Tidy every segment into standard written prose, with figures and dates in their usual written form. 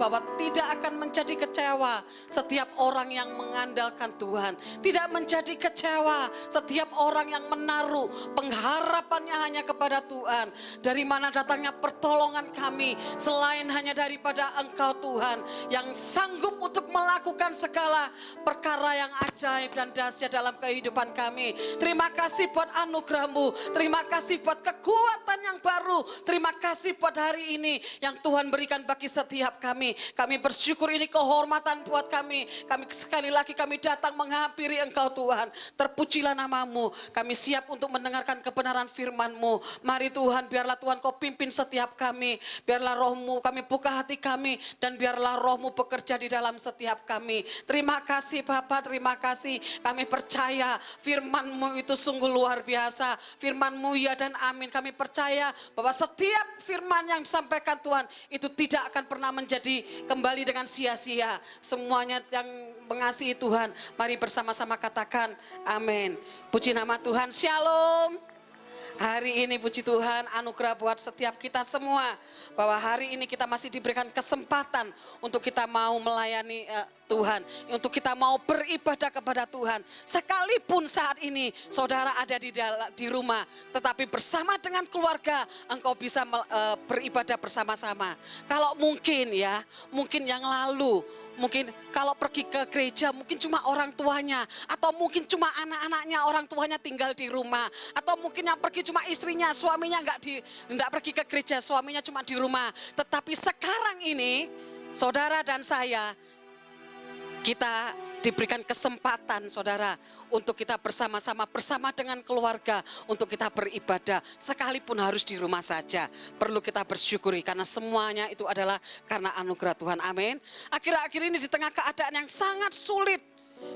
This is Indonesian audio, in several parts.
bahwa tidak akan menjadi kecewa setiap orang yang mengandalkan Tuhan. Tidak menjadi kecewa setiap orang yang menaruh pengharapannya hanya kepada Tuhan. Dari mana datangnya pertolongan kami selain hanya daripada Engkau Tuhan, yang sanggup untuk melakukan segala perkara yang ajaib dan dahsyat dalam kehidupan kami. Terima kasih buat anugerah-Mu. Terima kasih buat kekuatan yang baru. Terima kasih buat hari ini yang Tuhan berikan bagi setiap kami. Kami bersyukur, ini kehormatan buat kami. Kami sekali lagi kami datang menghampiri Engkau Tuhan. Terpujilah nama-Mu. Kami siap untuk mendengarkan kebenaran firman-Mu. Mari Tuhan, biarlah Tuhan Kau pimpin setiap kami. Biarlah Roh-Mu, kami buka hati kami. Dan biarlah Roh-Mu bekerja di dalam setiap kami. Terima kasih Bapa, terima kasih. Kami percaya firman-Mu itu sungguh luar biasa. Firman-Mu ya dan amin. Kami percaya bahwa setiap firman yang disampaikan Tuhan itu tidak akan pernah menjadi kembali dengan sia-sia. Semuanya yang mengasihi Tuhan, mari bersama-sama katakan amin. Puji nama Tuhan. Shalom. Hari ini puji Tuhan, anugerah buat setiap kita semua, bahwa hari ini kita masih diberikan kesempatan untuk kita mau melayani Tuhan, untuk kita mau beribadah kepada Tuhan. Sekalipun saat ini saudara ada di rumah, tetapi bersama dengan keluarga engkau bisa beribadah bersama-sama. Kalau mungkin ya, mungkin yang lalu, mungkin kalau pergi ke gereja mungkin cuma orang tuanya, atau mungkin cuma anak-anaknya, orang tuanya tinggal di rumah, atau mungkin yang pergi cuma istrinya, suaminya enggak pergi ke gereja, suaminya cuma di rumah. Tetapi sekarang ini saudara dan saya, kita diberikan kesempatan saudara untuk kita bersama-sama bersama dengan keluarga untuk kita beribadah, sekalipun harus di rumah saja. Perlu kita bersyukuri karena semuanya itu adalah karena anugerah Tuhan. Amin. Akhir-akhir ini di tengah keadaan yang sangat sulit,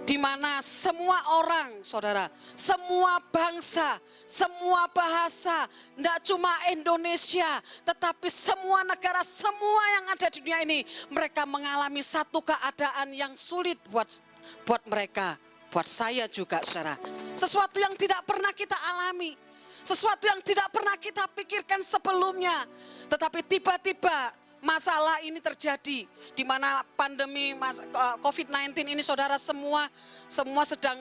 di mana semua orang saudara, semua bangsa, semua bahasa, tidak cuma Indonesia tetapi semua negara, semua yang ada di dunia ini, mereka mengalami satu keadaan yang sulit buat mereka, buat saya juga saudara. Sesuatu yang tidak pernah kita alami, sesuatu yang tidak pernah kita pikirkan sebelumnya, tetapi tiba-tiba masalah ini terjadi, di mana pandemi COVID-19 ini saudara, semua sedang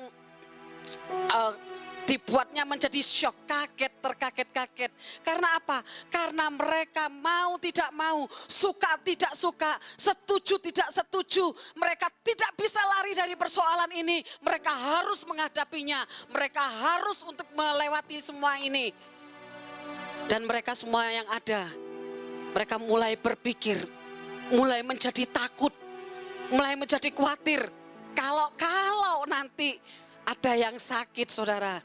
dibuatnya menjadi syok, kaget, terkaget-kaget. Karena apa? Karena mereka mau tidak mau, suka tidak suka, setuju tidak setuju, mereka tidak bisa lari dari persoalan ini. Mereka harus menghadapinya, mereka harus untuk melewati semua ini. Dan mereka semua yang ada, mereka mulai berpikir, mulai menjadi takut, mulai menjadi khawatir. Kalau nanti ada yang sakit saudara,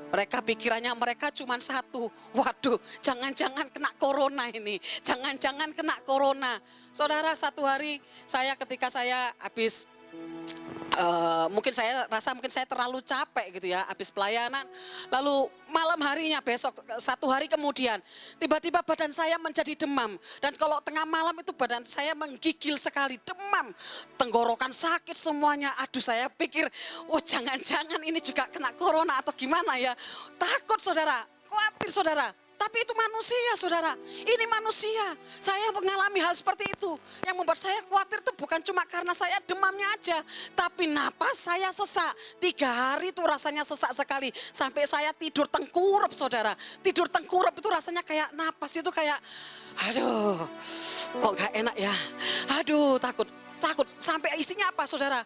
mereka pikirannya mereka cuma satu, waduh jangan-jangan kena corona ini, jangan-jangan kena corona. Saudara, satu hari ketika saya habis mungkin saya terlalu capek gitu ya, habis pelayanan, lalu malam harinya besok, satu hari kemudian, tiba-tiba badan saya menjadi demam. Dan kalau tengah malam itu badan saya menggigil sekali, demam, tenggorokan sakit semuanya. Aduh, saya pikir, wah jangan-jangan ini juga kena corona atau gimana ya. Takut saudara, khawatir saudara. Tapi itu manusia saudara, ini manusia. Saya mengalami hal seperti itu. Yang membuat saya khawatir itu bukan cuma karena saya demamnya aja, tapi napas saya sesak. 3 hari itu rasanya sesak sekali. Sampai saya tidur tengkurap saudara. Tidur tengkurap itu rasanya kayak napas itu kayak, aduh kok gak enak ya. Aduh takut. Sampai isinya apa saudara?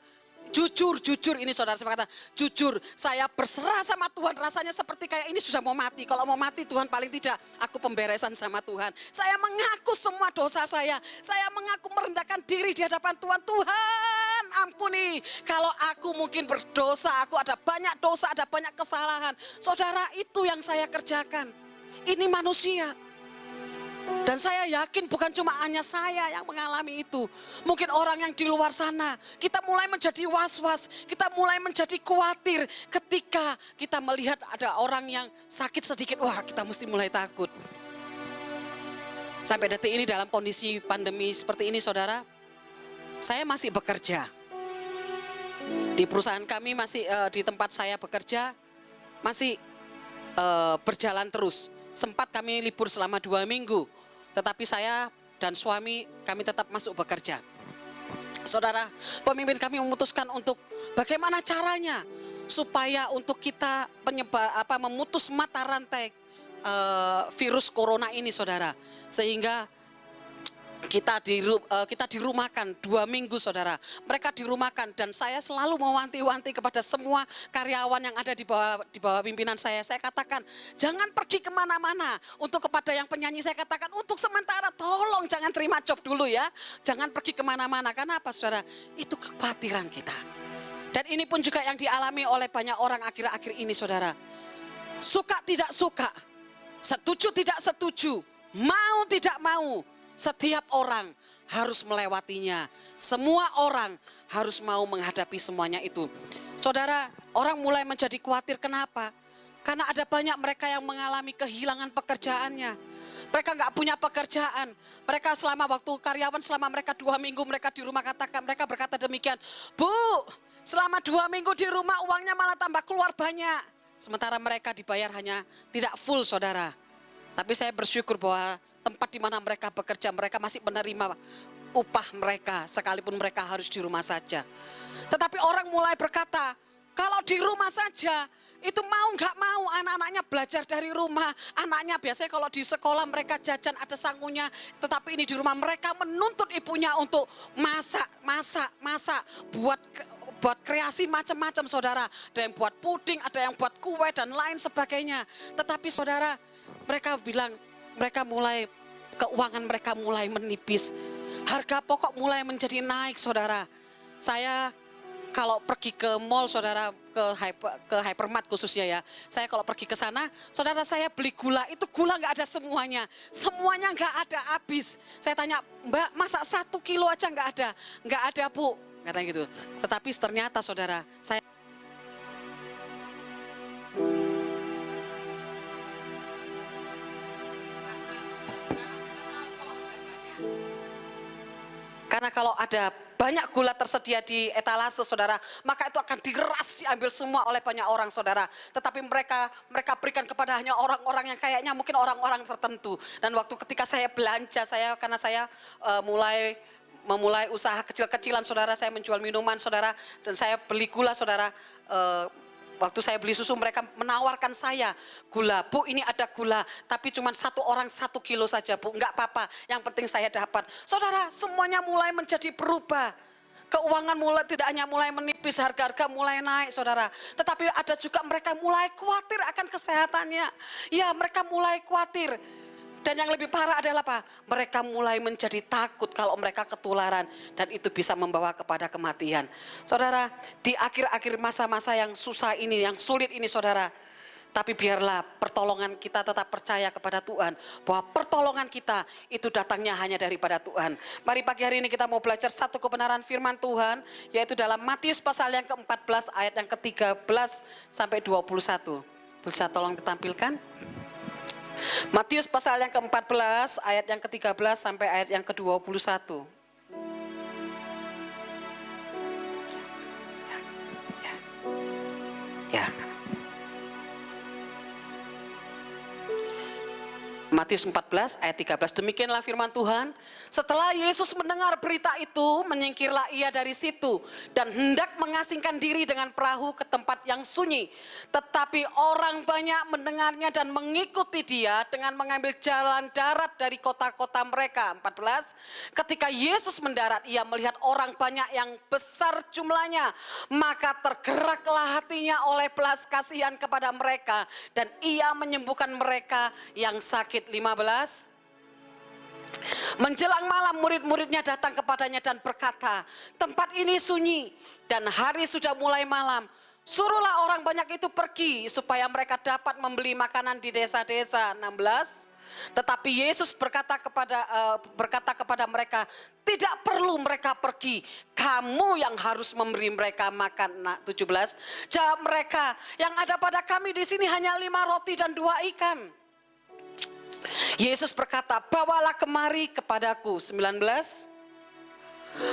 Jujur ini saudara, saya kata jujur, saya berserah sama Tuhan. Rasanya seperti kayak ini sudah mau mati. Kalau mau mati Tuhan, paling tidak aku pemberesan sama Tuhan. Saya mengaku semua dosa saya mengaku merendahkan diri di hadapan Tuhan. Tuhan ampuni, kalau aku mungkin berdosa, aku ada banyak dosa, ada banyak kesalahan. Saudara, itu yang saya kerjakan. Ini manusia. Dan saya yakin bukan cuma hanya saya yang mengalami itu. Mungkin orang yang di luar sana, kita mulai menjadi was-was, kita mulai menjadi khawatir ketika kita melihat ada orang yang sakit sedikit, wah kita mesti mulai takut. Sampai detik ini dalam kondisi pandemi seperti ini saudara, saya masih bekerja. Di perusahaan kami masih, di tempat saya bekerja, masih berjalan terus. Sempat kami libur selama 2 minggu, tetapi saya dan suami kami tetap masuk bekerja. Saudara, pemimpin kami memutuskan untuk bagaimana caranya supaya untuk kita memutus mata rantai virus corona ini, saudara. Sehingga kita dirumahkan 2 minggu, saudara. Mereka dirumahkan, dan saya selalu mewanti-wanti kepada semua karyawan yang ada di bawah pimpinan saya. Saya katakan, jangan pergi kemana-mana. Untuk kepada yang penyanyi saya katakan, untuk sementara tolong jangan terima job dulu ya. Jangan pergi kemana-mana. Karena apa, saudara? Itu kekhawatiran kita. Dan ini pun juga yang dialami oleh banyak orang akhir-akhir ini, saudara. Suka tidak suka, setuju tidak setuju, mau tidak mau, setiap orang harus melewatinya. Semua orang harus mau menghadapi semuanya itu. Saudara, orang mulai menjadi khawatir. Kenapa? Karena ada banyak mereka yang mengalami kehilangan pekerjaannya. Mereka nggak punya pekerjaan. Mereka selama waktu karyawan, selama mereka 2 minggu mereka di rumah, mereka berkata demikian, Bu, selama 2 minggu di rumah uangnya malah tambah keluar banyak. Sementara mereka dibayar hanya tidak full, saudara. Tapi saya bersyukur bahwa tempat di mana mereka bekerja, mereka masih menerima upah mereka, sekalipun mereka harus di rumah saja. Tetapi orang mulai berkata, kalau di rumah saja, itu mau nggak mau anak-anaknya belajar dari rumah. Anaknya biasanya kalau di sekolah mereka jajan ada sangunya, tetapi ini di rumah mereka menuntut ibunya untuk masak, buat kreasi macam-macam, saudara. Ada yang buat puding, ada yang buat kue dan lain sebagainya. Tetapi saudara, mereka bilang, keuangan mereka mulai menipis. Harga pokok mulai menjadi naik, saudara. Saya kalau pergi ke mall, saudara, ke hypermart khususnya ya. Saya kalau pergi ke sana, saudara, saya beli gula, itu gula nggak ada semuanya. Semuanya nggak ada, habis. Saya tanya, Mbak, masa 1 kilo aja nggak ada? Nggak ada, Bu, katanya gitu. Tetapi ternyata, saudara, saya karena kalau ada banyak gula tersedia di etalase, saudara, maka itu akan diambil semua oleh banyak orang, saudara. Tetapi mereka berikan kepada hanya orang-orang yang kayaknya mungkin orang-orang tertentu. Dan waktu ketika saya belanja, karena saya memulai usaha kecil-kecilan, saudara, saya menjual minuman, saudara, dan saya beli gula, saudara. Waktu saya beli susu, mereka menawarkan saya gula. Bu, ini ada gula, tapi cuma 1 orang 1 kilo saja, Bu. Enggak apa-apa, yang penting saya dapat. Saudara, semuanya mulai menjadi berubah. Keuangan tidak hanya mulai menipis, harga-harga mulai naik, saudara. Tetapi ada juga mereka mulai khawatir akan kesehatannya. Ya, mereka mulai khawatir. Dan yang lebih parah adalah apa? Mereka mulai menjadi takut kalau mereka ketularan, dan itu bisa membawa kepada kematian. Saudara, di akhir-akhir masa-masa yang susah ini, yang sulit ini, saudara, tapi biarlah pertolongan kita tetap percaya kepada Tuhan, bahwa pertolongan kita itu datangnya hanya daripada Tuhan. Mari pagi hari ini kita mau belajar satu kebenaran firman Tuhan, yaitu dalam Matius pasal yang ke-14 ayat yang ke-13 sampai 21. Bisa tolong ditampilkan? Matius pasal yang ke-14 ayat yang ke-13 sampai ayat yang ke-21. Ya. Matius 14 ayat 13, demikianlah firman Tuhan. Setelah Yesus mendengar berita itu, menyingkirlah ia dari situ dan hendak mengasingkan diri dengan perahu ke tempat yang sunyi. Tetapi orang banyak mendengarnya dan mengikuti dia dengan mengambil jalan darat dari kota-kota mereka. 14, ketika Yesus mendarat, ia melihat orang banyak yang besar jumlahnya, maka tergeraklah hatinya oleh belas kasihan kepada mereka, dan ia menyembuhkan mereka yang sakit. 15, menjelang malam murid-muridnya datang kepadanya dan berkata, tempat ini sunyi dan hari sudah mulai malam. Suruhlah orang banyak itu pergi supaya mereka dapat membeli makanan di desa-desa. 16, tetapi Yesus berkata kepada mereka, tidak perlu mereka pergi, kamu yang harus memberi mereka makan. 17, jawab mereka, yang ada pada kami di sini hanya 5 roti dan 2 ikan. Yesus berkata, bawalah kemari kepadaku. 19,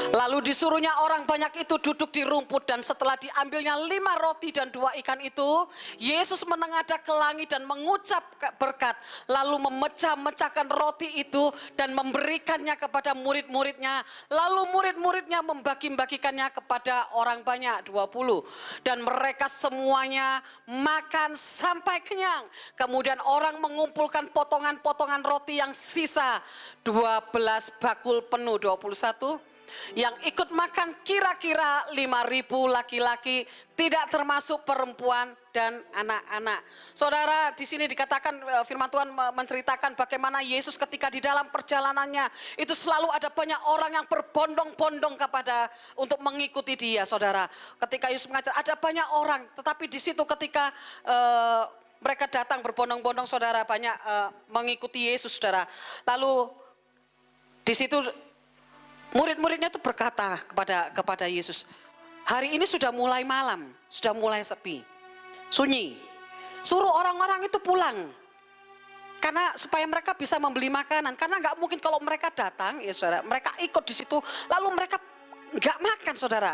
Lalu disuruhnya orang banyak itu duduk di rumput, dan setelah diambilnya 5 roti dan 2 ikan itu, Yesus menengadah ke langit dan mengucap berkat, lalu memecah-mecahkan roti itu dan memberikannya kepada murid-muridnya. Lalu murid-muridnya membagi-bagikannya kepada orang banyak, 20. Dan mereka semuanya makan sampai kenyang. Kemudian orang mengumpulkan potongan-potongan roti yang sisa, 12 bakul penuh, 21. Yang ikut makan kira-kira 5.000 laki-laki, tidak termasuk perempuan dan anak-anak. Saudara, di sini dikatakan, firman Tuhan menceritakan bagaimana Yesus ketika di dalam perjalanannya itu selalu ada banyak orang yang berbondong-bondong untuk mengikuti dia, saudara. Ketika Yesus mengajar ada banyak orang, tetapi di situ ketika mereka datang berbondong-bondong, saudara, banyak mengikuti Yesus, saudara. Lalu di situ murid-muridnya itu berkata kepada Yesus, hari ini sudah mulai malam, sudah mulai sepi, sunyi. Suruh orang-orang itu pulang, karena supaya mereka bisa membeli makanan. Karena nggak mungkin kalau mereka datang, ya saudara, mereka ikut di situ, lalu mereka nggak makan, saudara.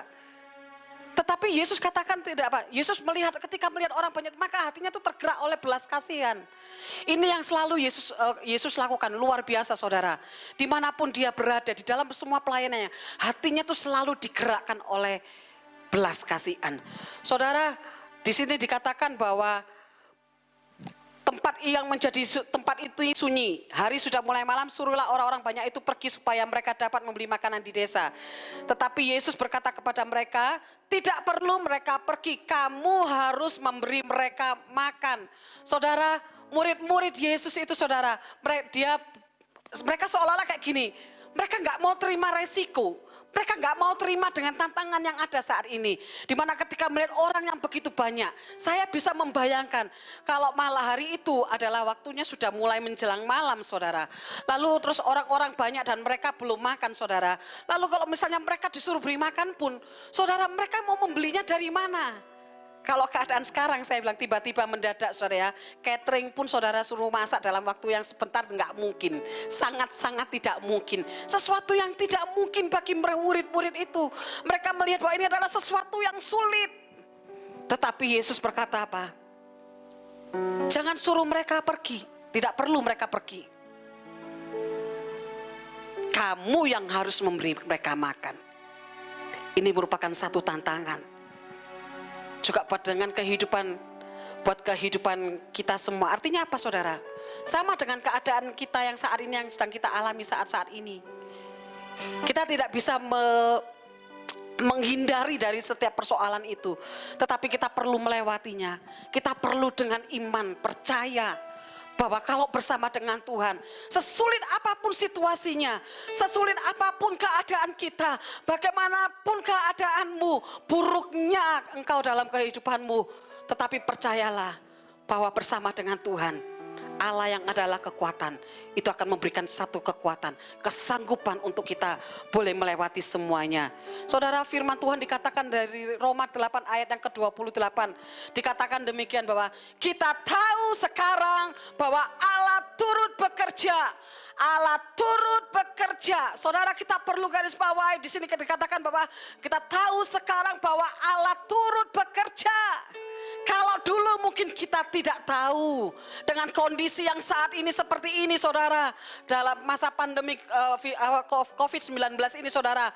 Tetapi Yesus katakan tidak, Pak. Yesus ketika melihat orang banyak, maka hatinya itu tergerak oleh belas kasihan. Ini yang selalu Yesus lakukan, luar biasa, saudara. Dimanapun dia berada, di dalam semua pelayanannya, hatinya itu selalu digerakkan oleh belas kasihan. Saudara, di sini dikatakan bahwa tempat itu sunyi. Hari sudah mulai malam, suruhlah orang-orang banyak itu pergi supaya mereka dapat membeli makanan di desa. Tetapi Yesus berkata kepada mereka, tidak perlu mereka pergi, kamu harus memberi mereka makan. Saudara, murid-murid Yesus itu, saudara, mereka seolah-olah kayak gini, mereka nggak mau terima resiko. Mereka nggak mau terima dengan tantangan yang ada saat ini. Dimana ketika melihat orang yang begitu banyak, saya bisa membayangkan kalau malah hari itu adalah waktunya sudah mulai menjelang malam, saudara. Lalu terus orang-orang banyak dan mereka belum makan, saudara. Lalu kalau misalnya mereka disuruh beri makan pun, saudara, mereka mau membelinya dari mana? Kalau keadaan sekarang, saya bilang tiba-tiba mendadak, saudara ya, catering pun saudara suruh masak dalam waktu yang sebentar, nggak mungkin, sangat-sangat tidak mungkin. Sesuatu yang tidak mungkin bagi murid-murid itu. Mereka melihat bahwa ini adalah sesuatu yang sulit. Tetapi Yesus berkata apa? Jangan suruh mereka pergi, tidak perlu mereka pergi. Kamu yang harus memberi mereka makan. Ini merupakan satu tantangan. Juga dengan buat kehidupan kita semua. Artinya apa, saudara? Sama dengan keadaan kita yang saat ini, yang sedang kita alami saat-saat ini. Kita tidak bisa menghindari dari setiap persoalan itu. Tetapi kita perlu melewatinya. Kita perlu dengan iman, percaya bahwa kalau bersama dengan Tuhan, sesulit apapun situasinya, sesulit apapun keadaan kita, bagaimanapun keadaanmu, buruknya engkau dalam kehidupanmu, tetapi percayalah bahwa bersama dengan Tuhan, Allah yang adalah kekuatan, itu akan memberikan satu kekuatan, kesanggupan untuk kita boleh melewati semuanya. Saudara, firman Tuhan dikatakan dari Roma 8 ayat yang ke-28, dikatakan demikian bahwa kita tahu sekarang bahwa Allah turut bekerja. Allah turut bekerja. Saudara, kita perlu garis bawahi di sini dikatakan bahwa kita tahu sekarang bahwa Allah turut bekerja. Kalau dulu mungkin kita tidak tahu dengan kondisi yang saat ini seperti ini, saudara, dalam masa pandemi COVID-19 ini, saudara,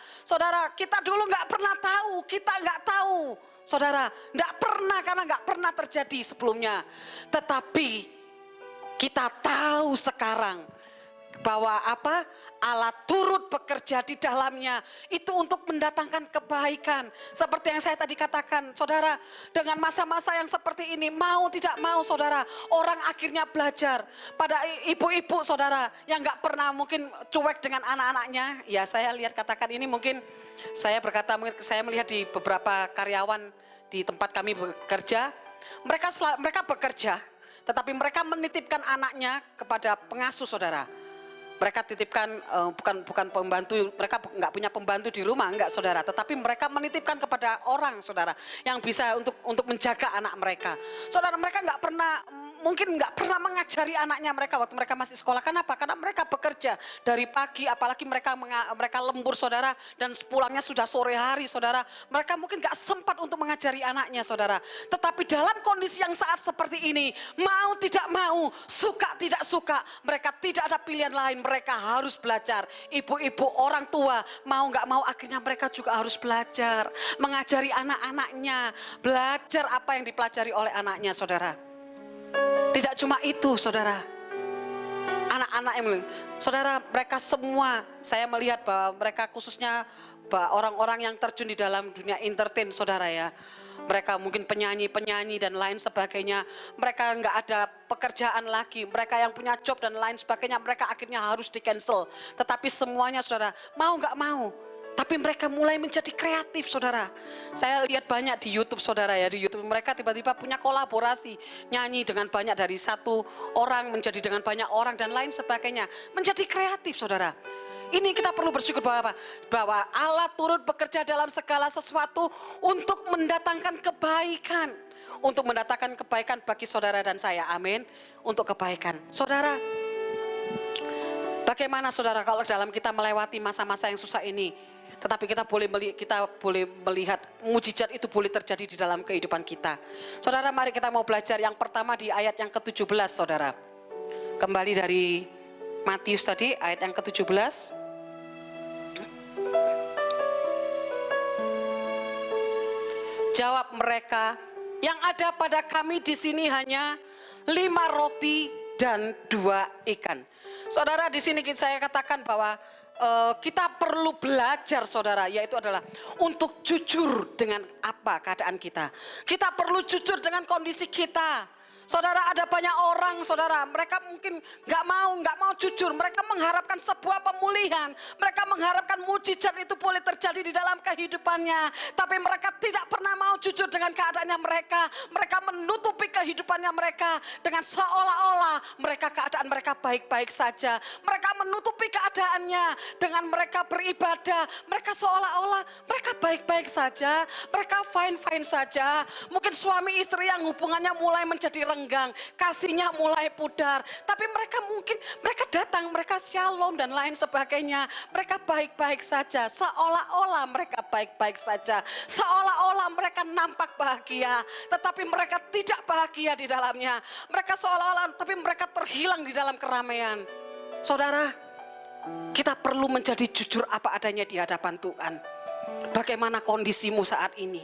kita dulu nggak pernah tahu, kita nggak tahu, saudara, nggak pernah, karena nggak pernah terjadi sebelumnya. Tetapi kita tahu sekarang bahwa apa? Allah turut bekerja di dalamnya itu untuk mendatangkan kebaikan. Seperti yang saya tadi katakan, saudara, dengan masa-masa yang seperti ini, mau tidak mau, saudara, orang akhirnya belajar. Pada ibu-ibu, saudara, yang nggak pernah mungkin cuek dengan anak-anaknya, ya saya lihat katakan ini mungkin saya berkata, saya melihat di beberapa karyawan di tempat kami bekerja, mereka bekerja, tetapi mereka menitipkan anaknya kepada pengasuh, saudara. Mereka titipkan, bukan pembantu, mereka nggak punya pembantu di rumah, enggak, saudara. Tetapi mereka menitipkan kepada orang, saudara, yang bisa untuk menjaga anak mereka. Saudara, mereka nggak pernah mungkin nggak pernah mengajari anaknya mereka waktu mereka masih sekolah. Kenapa? Karena mereka bekerja dari pagi, apalagi mereka lembur saudara, dan pulangnya sudah sore hari saudara. Mereka mungkin nggak sempat untuk mengajari anaknya saudara. Tetapi dalam kondisi yang saat seperti ini, mau tidak mau, suka tidak suka, mereka tidak ada pilihan lain, mereka harus belajar. Ibu-ibu, orang tua, mau nggak mau akhirnya mereka juga harus belajar, mengajari anak-anaknya, belajar apa yang dipelajari oleh anaknya saudara. Tidak cuma itu saudara, anak-anak yang saudara, mereka semua, saya melihat bahwa mereka khususnya orang-orang yang terjun di dalam dunia entertain saudara ya. Mereka mungkin penyanyi-penyanyi dan lain sebagainya. Mereka nggak ada pekerjaan lagi. Mereka yang punya job dan lain sebagainya, mereka akhirnya harus di cancel. Tetapi semuanya saudara, mau nggak mau, tapi mereka mulai menjadi kreatif saudara. Saya lihat banyak di YouTube saudara ya, di YouTube mereka tiba-tiba punya kolaborasi, nyanyi dengan banyak, dari satu orang menjadi dengan banyak orang dan lain sebagainya, menjadi kreatif saudara. Ini kita perlu bersyukur bahwa Allah turut bekerja dalam segala sesuatu untuk mendatangkan kebaikan, untuk mendatangkan kebaikan bagi saudara dan saya. Amin. Untuk kebaikan saudara. Bagaimana saudara kalau dalam kita melewati masa-masa yang susah ini, tetapi kita boleh melihat mujizat itu boleh terjadi di dalam kehidupan kita. Saudara, mari kita mau belajar yang pertama di ayat yang ke-17 saudara. Kembali dari Matius tadi, ayat yang ke-17. Jawab mereka, yang ada pada kami di sini hanya 5 roti dan 2 ikan. Saudara, di sini saya katakan bahwa kita perlu belajar saudara, yaitu adalah untuk jujur dengan apa keadaan kita. Kita perlu jujur dengan kondisi kita. Saudara, ada banyak orang saudara, mereka mungkin nggak mau jujur. Mereka mengharapkan sebuah pemulihan, mereka mengharapkan mujizat itu boleh terjadi di dalam kehidupannya, tapi mereka tidak pernah mau jujur dengan keadaannya mereka. Mereka menutupi kehidupannya mereka dengan seolah-olah keadaan mereka baik-baik saja. Mereka menutupi keadaannya dengan mereka beribadah, mereka seolah-olah mereka baik-baik saja, mereka fine-fine saja. Mungkin suami istri yang hubungannya mulai menjadi renggang, kasihnya mulai pudar, tapi mereka datang, mereka shalom dan lain sebagainya. Mereka baik-baik saja, seolah-olah mereka baik-baik saja, seolah-olah mereka nampak bahagia, tetapi mereka tidak bahagia di dalamnya. Mereka seolah-olah, tapi mereka terhilang di dalam keramaian. Saudara, kita perlu menjadi jujur apa adanya di hadapan Tuhan. Bagaimana kondisimu saat ini?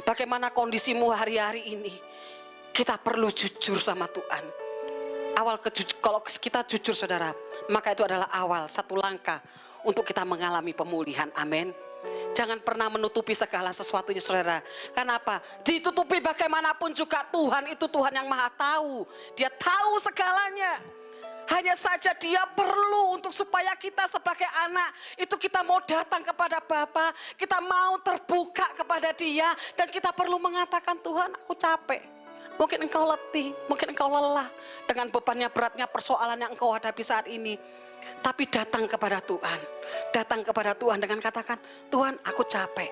Bagaimana kondisimu hari-hari ini? Kita perlu jujur sama Tuhan. Kalau kita jujur saudara, maka itu adalah awal, satu langkah untuk kita mengalami pemulihan. Amin. Jangan pernah menutupi segala sesuatunya saudara. Kenapa? Ditutupi bagaimanapun juga, Tuhan itu Tuhan yang maha tahu. Dia tahu segalanya. Hanya saja dia perlu untuk supaya kita sebagai anak itu kita mau datang kepada Bapa, kita mau terbuka kepada Dia, dan kita perlu mengatakan, Tuhan, aku capek. Mungkin engkau letih, mungkin engkau lelah dengan bebannya, beratnya persoalan yang engkau hadapi saat ini. Tapi datang kepada Tuhan, datang kepada Tuhan dengan katakan, Tuhan, aku capek.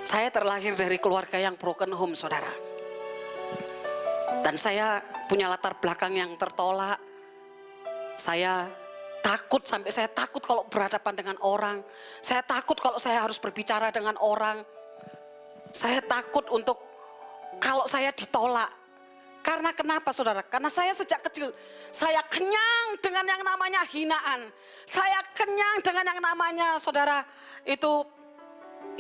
Saya terlahir dari keluarga yang broken home saudara. Dan saya punya latar belakang yang tertolak. Saya takut, sampai saya takut kalau berhadapan dengan orang. Saya takut kalau saya harus berbicara dengan orang. Saya takut untuk kalau saya ditolak. Karena kenapa saudara? Karena saya sejak kecil, saya kenyang dengan yang namanya hinaan. Saya kenyang dengan yang namanya saudara, itu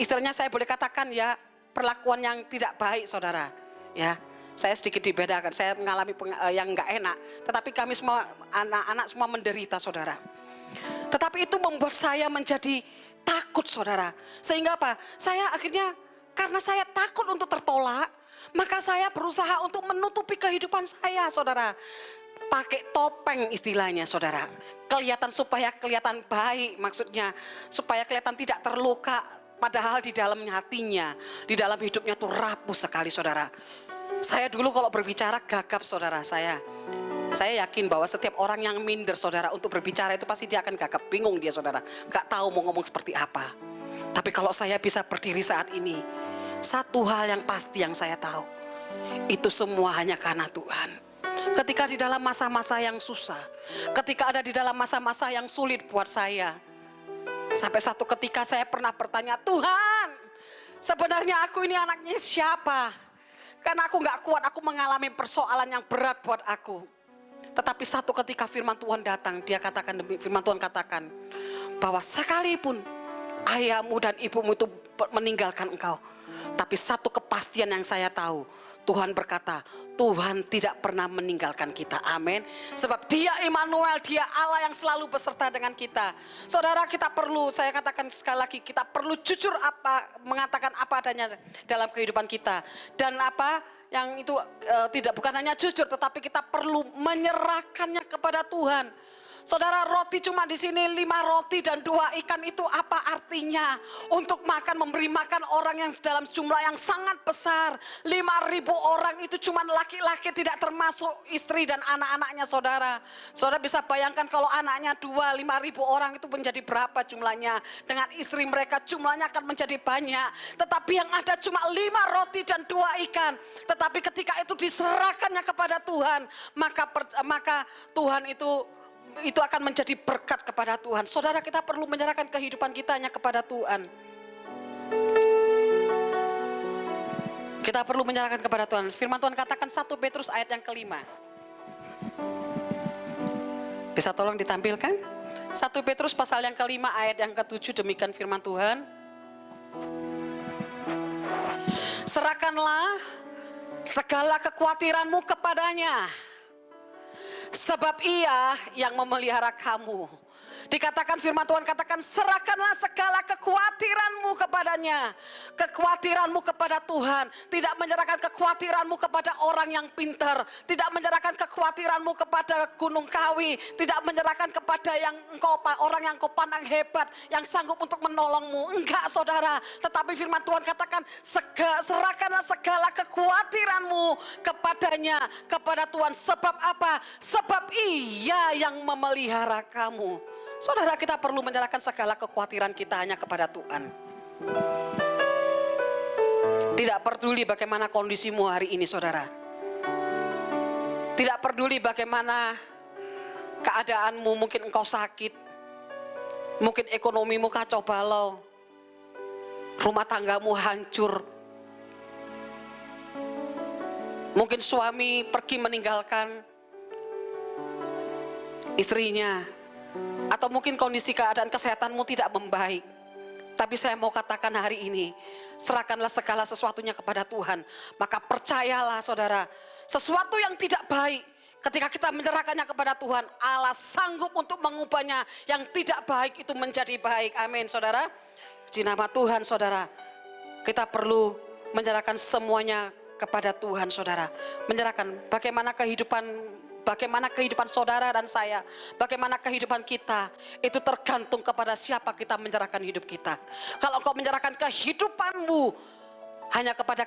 istilahnya saya boleh katakan ya, perlakuan yang tidak baik saudara. Ya, saya sedikit dibedakan, saya mengalami yang enggak enak. Tetapi kami semua, anak-anak semua menderita saudara. Tetapi itu membuat saya menjadi takut saudara. Sehingga apa? Saya akhirnya, karena saya takut untuk tertolak, maka saya berusaha untuk menutupi kehidupan saya saudara. Pakai topeng istilahnya saudara. Supaya kelihatan baik, maksudnya supaya kelihatan tidak terluka. Padahal di dalam hatinya, di dalam hidupnya tuh rapuh sekali saudara. Saya dulu kalau berbicara gagap saudara. Saya yakin bahwa setiap orang yang minder saudara untuk berbicara itu pasti dia akan gagap, bingung dia saudara. Gak tahu mau ngomong seperti apa. Tapi kalau saya bisa berdiri saat ini, satu hal yang pasti yang saya tahu, Itu semua hanya karena Tuhan. Ketika di dalam masa-masa yang susah, ketika ada di dalam masa-masa yang sulit buat saya, sampai satu ketika saya pernah bertanya, Tuhan, sebenarnya aku ini anaknya siapa? Karena aku gak kuat, aku mengalami persoalan yang berat buat aku. Tetapi satu ketika firman Tuhan datang, firman Tuhan katakan, bahwa sekalipun ayahmu dan ibumu itu meninggalkan engkau, tapi satu kepastian yang saya tahu, Tuhan berkata, Tuhan tidak pernah meninggalkan kita. Amin. Sebab Dia Immanuel, Dia Allah yang selalu beserta dengan kita. Saudara, kita perlu, saya katakan sekali lagi, kita perlu jujur mengatakan apa adanya dalam kehidupan kita. Dan apa yang itu bukan hanya jujur, tetapi kita perlu menyerahkannya kepada Tuhan. Saudara, roti cuma di sini 5 roti dan 2 ikan itu apa artinya? Untuk memberi makan orang yang dalam jumlah yang sangat besar. 5.000 orang itu cuma laki-laki, tidak termasuk istri dan anak-anaknya saudara. Saudara bisa bayangkan kalau anaknya 5.000 orang itu menjadi berapa jumlahnya. Dengan istri mereka jumlahnya akan menjadi banyak. Tetapi yang ada cuma 5 roti dan 2 ikan. Tetapi ketika itu diserahkannya kepada Tuhan, maka Tuhan itu akan menjadi berkat kepada Tuhan. Saudara, kita perlu menyerahkan kehidupan kita hanya kepada Tuhan. Kita perlu menyerahkan kepada Tuhan. Firman Tuhan katakan 1 Petrus ayat yang ke-5. Bisa tolong ditampilkan? 1 Petrus pasal yang ke-5 ayat yang ke-7, demikian firman Tuhan. Serahkanlah segala kekhawatiranmu kepadanya, sebab Ia yang memelihara kamu. Dikatakan firman Tuhan katakan, serahkanlah segala kekhawatiranmu kepadanya. Kekhawatiranmu kepada Tuhan. Tidak menyerahkan kekhawatiranmu kepada orang yang pintar. Tidak menyerahkan kekhawatiranmu kepada Gunung Kawi. Tidak menyerahkan kepada orang yang kau pandang hebat, yang sanggup untuk menolongmu. Enggak, saudara. Tetapi firman Tuhan katakan, serahkanlah segala kekhawatiranmu kepadanya, kepada Tuhan. Sebab apa? Sebab Ia yang memelihara kamu. Saudara, kita perlu menyerahkan segala kekhawatiran kita hanya kepada Tuhan. Tidak peduli bagaimana kondisimu hari ini, saudara. Tidak peduli bagaimana keadaanmu, mungkin engkau sakit, mungkin ekonomimu kacau balau, rumah tanggamu hancur, mungkin suami pergi meninggalkan istrinya, atau mungkin kondisi keadaan kesehatanmu tidak membaik. Tapi saya mau katakan hari ini, serahkanlah segala sesuatunya kepada Tuhan. Maka percayalah saudara, sesuatu yang tidak baik, ketika kita menyerahkannya kepada Tuhan, Allah sanggup untuk mengubahnya yang tidak baik itu menjadi baik. Amin, saudara. Di nama Tuhan, saudara, kita perlu menyerahkan semuanya kepada Tuhan, saudara. Menyerahkan bagaimana kehidupan saudara dan saya, bagaimana kehidupan kita, itu tergantung kepada siapa kita menyerahkan hidup kita. Kalau engkau menyerahkan kehidupanmu hanya kepada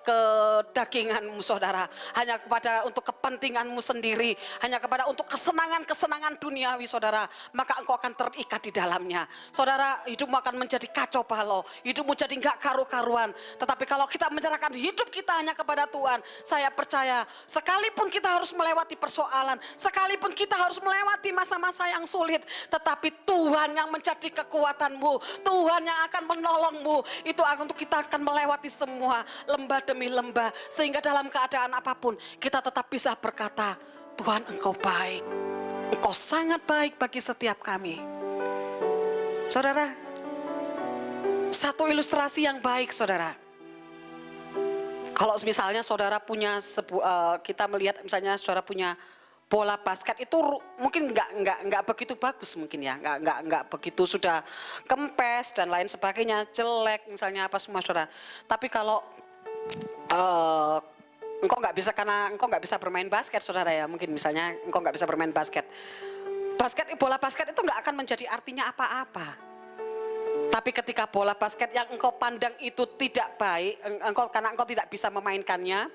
kedaginganmu, saudara, hanya kepada untuk kepentinganmu sendiri, hanya kepada untuk kesenangan duniawi, saudara, maka engkau akan terikat di dalamnya. Saudara, hidupmu akan menjadi kacau balau, hidupmu jadi enggak karu-karuan. Tetapi kalau kita menyerahkan hidup kita hanya kepada Tuhan, saya percaya sekalipun kita harus melewati persoalan, sekalipun kita harus melewati masa-masa yang sulit, tetapi Tuhan yang menjadi kekuatanmu, Tuhan yang akan menolongmu, itu untuk kita akan melewati semua lembah demi lembah, sehingga dalam keadaan apapun kita tetap bisa berkata, Tuhan, Engkau baik, Engkau sangat baik bagi setiap kami. Saudara, satu ilustrasi yang baik, saudara. Kalau misalnya saudara punya kita melihat misalnya saudara punya bola basket, itu mungkin nggak begitu bagus, mungkin ya, nggak begitu sudah kempes dan lain sebagainya, jelek misalnya apa semua, saudara. Tapi kalau engkau nggak bisa, karena engkau nggak bisa bermain basket, saudara, ya, mungkin misalnya engkau nggak bisa bermain basket, bola basket itu nggak akan menjadi artinya apa-apa. Tapi ketika bola basket yang engkau pandang itu tidak baik, karena engkau tidak bisa memainkannya,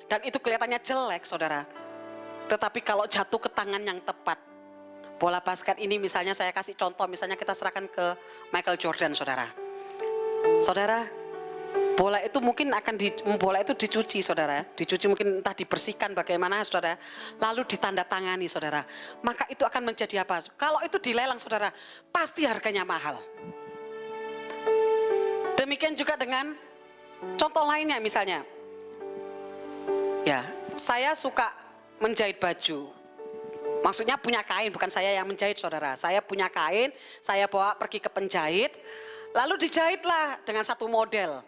dan itu kelihatannya jelek, saudara. Tetapi kalau jatuh ke tangan yang tepat, bola basket ini misalnya, saya kasih contoh, misalnya kita serahkan ke Michael Jordan, saudara. Saudara, bola itu mungkin bola itu dicuci saudara, dicuci mungkin entah dibersihkan bagaimana saudara, lalu ditandatangani saudara, maka itu akan menjadi apa? Kalau itu dilelang saudara, pasti harganya mahal. Demikian juga dengan contoh lainnya misalnya, ya saya suka menjahit baju. Maksudnya punya kain, bukan saya yang menjahit saudara. Saya punya kain, saya bawa pergi ke penjahit, lalu dijahitlah dengan satu model.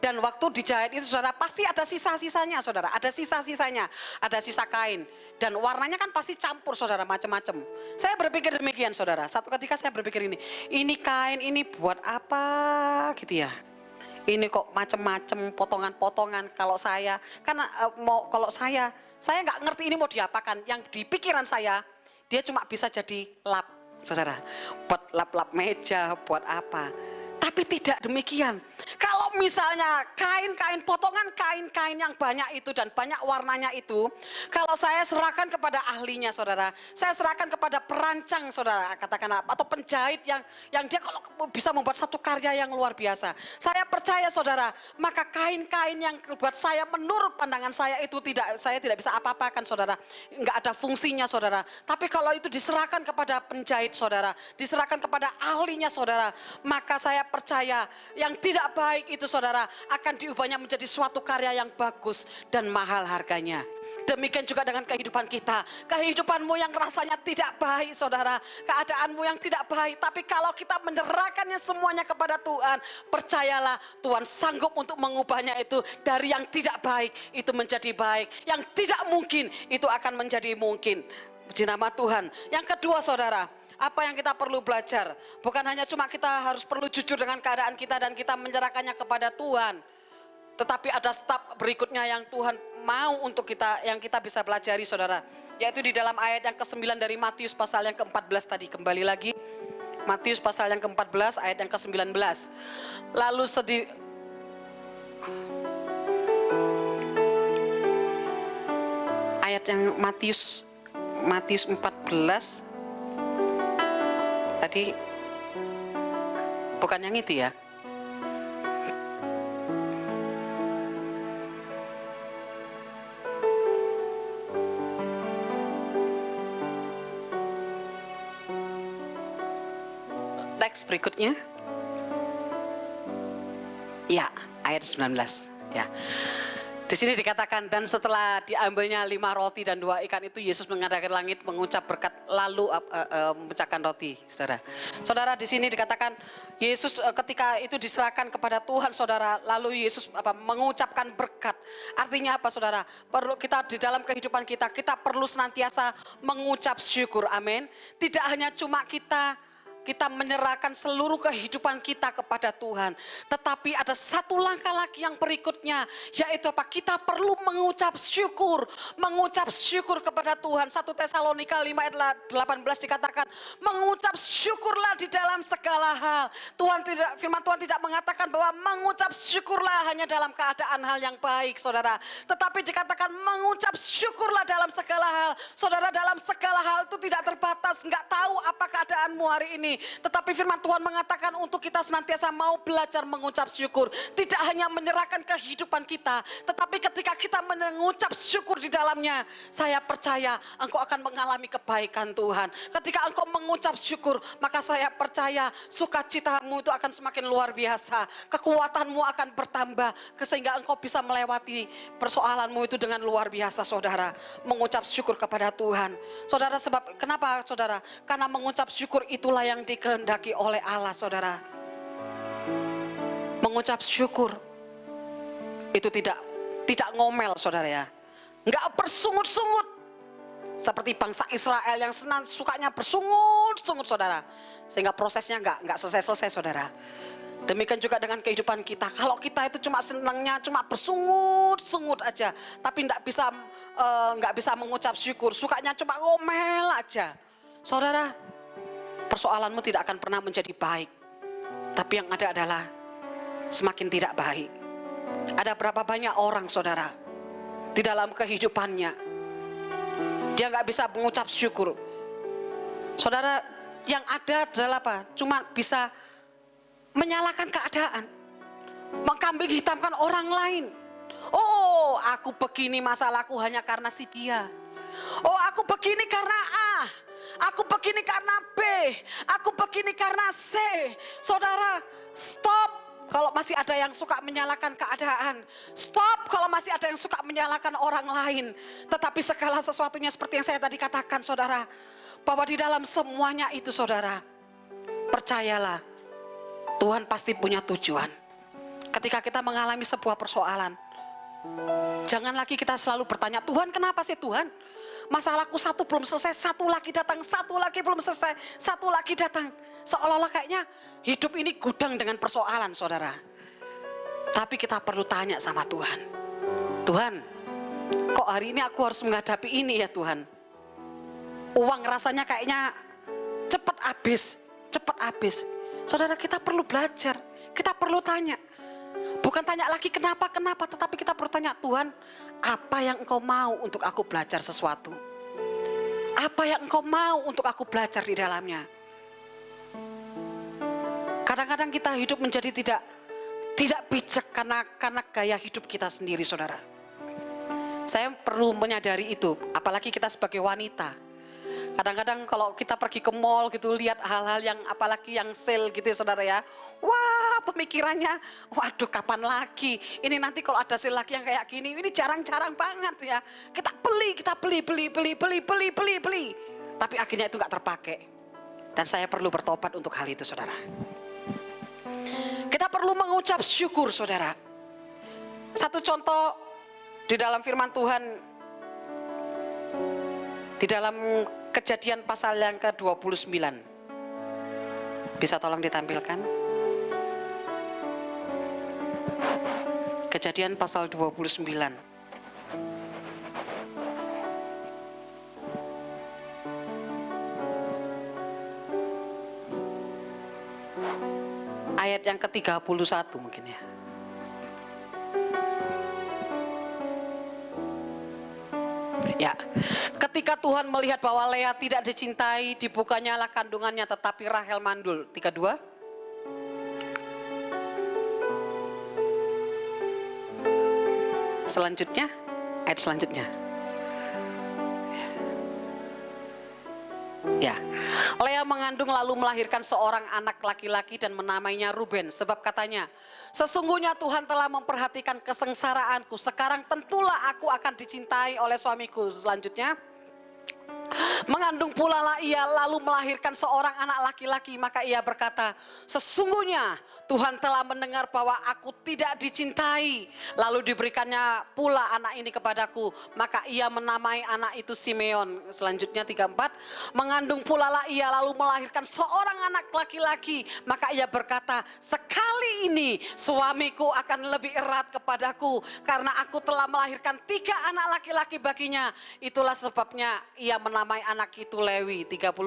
Dan waktu dijahit itu saudara pasti ada sisa-sisanya saudara, ada sisa-sisanya, ada sisa kain. Dan warnanya kan pasti campur saudara, macam-macam. Saya berpikir demikian saudara, satu ketika saya berpikir ini kain ini buat apa gitu ya. Ini kok macam-macam potongan-potongan, kalau saya, karena kalau saya nggak ngerti ini mau diapakan. Yang di pikiran saya, dia cuma bisa jadi lap saudara, buat lap-lap meja, buat apa. Tapi tidak demikian. Kalau misalnya kain-kain, potongan kain-kain yang banyak itu dan banyak warnanya itu, kalau saya serahkan kepada ahlinya saudara, saya serahkan kepada perancang saudara, katakan atau penjahit yang dia kalau bisa membuat satu karya yang luar biasa. Saya percaya saudara, maka kain-kain yang buat saya menurut pandangan saya itu saya tidak bisa apa-apakan saudara, nggak ada fungsinya saudara. Tapi kalau itu diserahkan kepada penjahit saudara, diserahkan kepada ahlinya saudara, maka saya percaya yang tidak baik itu saudara akan diubahnya menjadi suatu karya yang bagus dan mahal harganya. Demikian juga dengan kehidupan kita. Kehidupanmu yang rasanya tidak baik saudara, keadaanmu yang tidak baik, tapi kalau kita menyerahkannya semuanya kepada Tuhan, percayalah Tuhan sanggup untuk mengubahnya itu dari yang tidak baik itu menjadi baik, yang tidak mungkin itu akan menjadi mungkin. Puji nama Tuhan. Yang kedua saudara, apa yang kita perlu belajar? Bukan hanya cuma kita harus perlu jujur dengan keadaan kita dan kita menyerahkannya kepada Tuhan. Tetapi ada step berikutnya yang Tuhan mau untuk kita, yang kita bisa pelajari saudara. Yaitu di dalam ayat yang ke-9 dari Matius pasal yang ke-14 tadi. Kembali lagi, Matius pasal yang ke-14 ayat yang ke-19. Lalu ayat yang Matius 14 tadi, bukan yang itu ya. Next berikutnya. Ya, ayat 19 ya. Di sini dikatakan, dan setelah diambilnya 5 roti dan 2 ikan itu, Yesus mengadakan langit, mengucap berkat, lalu memecahkan roti, saudara. Saudara, di sini dikatakan Yesus ketika itu diserahkan kepada Tuhan, saudara, lalu Yesus mengucapkan berkat. Artinya apa, saudara? Perlu kita di dalam kehidupan kita perlu senantiasa mengucap syukur, amin. Tidak hanya cuma kita menyerahkan seluruh kehidupan kita kepada Tuhan. Tetapi ada satu langkah lagi yang berikutnya, yaitu apa? Kita perlu mengucap syukur. Mengucap syukur kepada Tuhan. 1 Tesalonika 5 ayat 18 dikatakan, mengucap syukurlah di dalam segala hal. Firman Tuhan tidak mengatakan bahwa mengucap syukurlah hanya dalam keadaan hal yang baik, saudara. Tetapi dikatakan mengucap syukurlah dalam segala hal. Saudara, dalam segala hal itu tidak terbatas. Nggak tahu apa keadaanmu hari ini. Tetapi firman Tuhan mengatakan untuk kita senantiasa mau belajar mengucap syukur. Tidak hanya menyerahkan kehidupan kita, tetapi ketika kita mengucap syukur di dalamnya, saya percaya engkau akan mengalami kebaikan Tuhan. Ketika engkau mengucap syukur, maka saya percaya sukacitamu itu akan semakin luar biasa. Kekuatanmu akan bertambah, sehingga engkau bisa melewati persoalanmu itu dengan luar biasa, saudara. Mengucap syukur kepada Tuhan. Saudara, sebab kenapa, saudara? Karena mengucap syukur itulah yang dikehendaki oleh Allah, saudara. Mengucap syukur itu tidak ngomel, saudara ya. Enggak bersungut-sungut seperti bangsa Israel yang sukanya bersungut-sungut, saudara. Sehingga prosesnya enggak selesai-selesai, saudara. Demikian juga dengan kehidupan kita. Kalau kita itu cuma senangnya cuma bersungut-sungut aja, tapi enggak bisa mengucap syukur, sukanya cuma ngomel aja, saudara, persoalanmu tidak akan pernah menjadi baik. Tapi yang ada adalah semakin tidak baik. Ada berapa banyak orang, saudara, di dalam kehidupannya dia nggak bisa mengucap syukur. Saudara, yang ada adalah apa? Cuma bisa menyalahkan keadaan. mengkambing hitamkan orang lain. Oh, aku begini masalahku hanya karena si dia. Oh, aku begini karena A, aku begini karena B, aku begini karena C. Saudara, stop kalau masih ada yang suka menyalahkan keadaan. Stop kalau masih ada yang suka menyalahkan orang lain. Tetapi segala sesuatunya seperti yang saya tadi katakan, saudara, bahwa di dalam semuanya itu, saudara, percayalah, Tuhan pasti punya tujuan. Ketika kita mengalami sebuah persoalan, jangan lagi kita selalu bertanya, Tuhan kenapa sih Tuhan? Masalahku satu belum selesai, satu lagi datang, satu lagi belum selesai, satu lagi datang. Seolah-olah kayaknya hidup ini gudang dengan persoalan, saudara. Tapi kita perlu tanya sama Tuhan. Tuhan, kok hari ini aku harus menghadapi ini ya Tuhan? Uang rasanya kayaknya cepat habis. Saudara, kita perlu belajar, kita perlu tanya. Bukan tanya lagi kenapa, tetapi kita perlu tanya, Tuhan, apa yang Engkau mau untuk aku belajar sesuatu? Apa yang Engkau mau untuk aku belajar di dalamnya? Kadang-kadang kita hidup menjadi tidak bijak karena gaya hidup kita sendiri, saudara. Saya perlu menyadari itu, apalagi kita sebagai wanita. Kadang-kadang kalau kita pergi ke mall gitu, lihat hal-hal yang apalagi yang sale gitu ya saudara ya. Wah, pemikirannya, waduh kapan lagi? Ini nanti kalau ada sale lagi yang kayak gini, ini jarang-jarang banget ya. Kita beli. Tapi akhirnya itu gak terpakai. Dan saya perlu bertobat untuk hal itu, saudara. Kita perlu mengucap syukur, saudara. Satu contoh di dalam firman Tuhan, di dalam Kejadian pasal yang ke-29. Bisa tolong ditampilkan? Kejadian pasal 29. Ayat yang ke-31 mungkin ya. Ya, ketika Tuhan melihat bahwa Lea tidak dicintai, dibukanyalah kandungannya, tetapi Rahel mandul. 32. Selanjutnya, ayat selanjutnya. Ya, Lea mengandung lalu melahirkan seorang anak laki-laki dan menamainya Ruben. Sebab katanya, sesungguhnya Tuhan telah memperhatikan kesengsaraanku. Sekarang tentulah aku akan dicintai oleh suamiku. Selanjutnya, mengandung pula lah ia lalu melahirkan seorang anak laki-laki. Maka ia berkata, sesungguhnya Tuhan telah mendengar bahwa aku tidak dicintai. Lalu diberikannya pula anak ini kepadaku. Maka ia menamai anak itu Simeon. Selanjutnya 34. Mengandung pula lah ia lalu melahirkan seorang anak laki-laki. Maka ia berkata, sekali ini suamiku akan lebih erat kepadaku. Karena aku telah melahirkan 3 anak laki-laki baginya. Itulah sebabnya ia menamai anak itu Lewi. 35.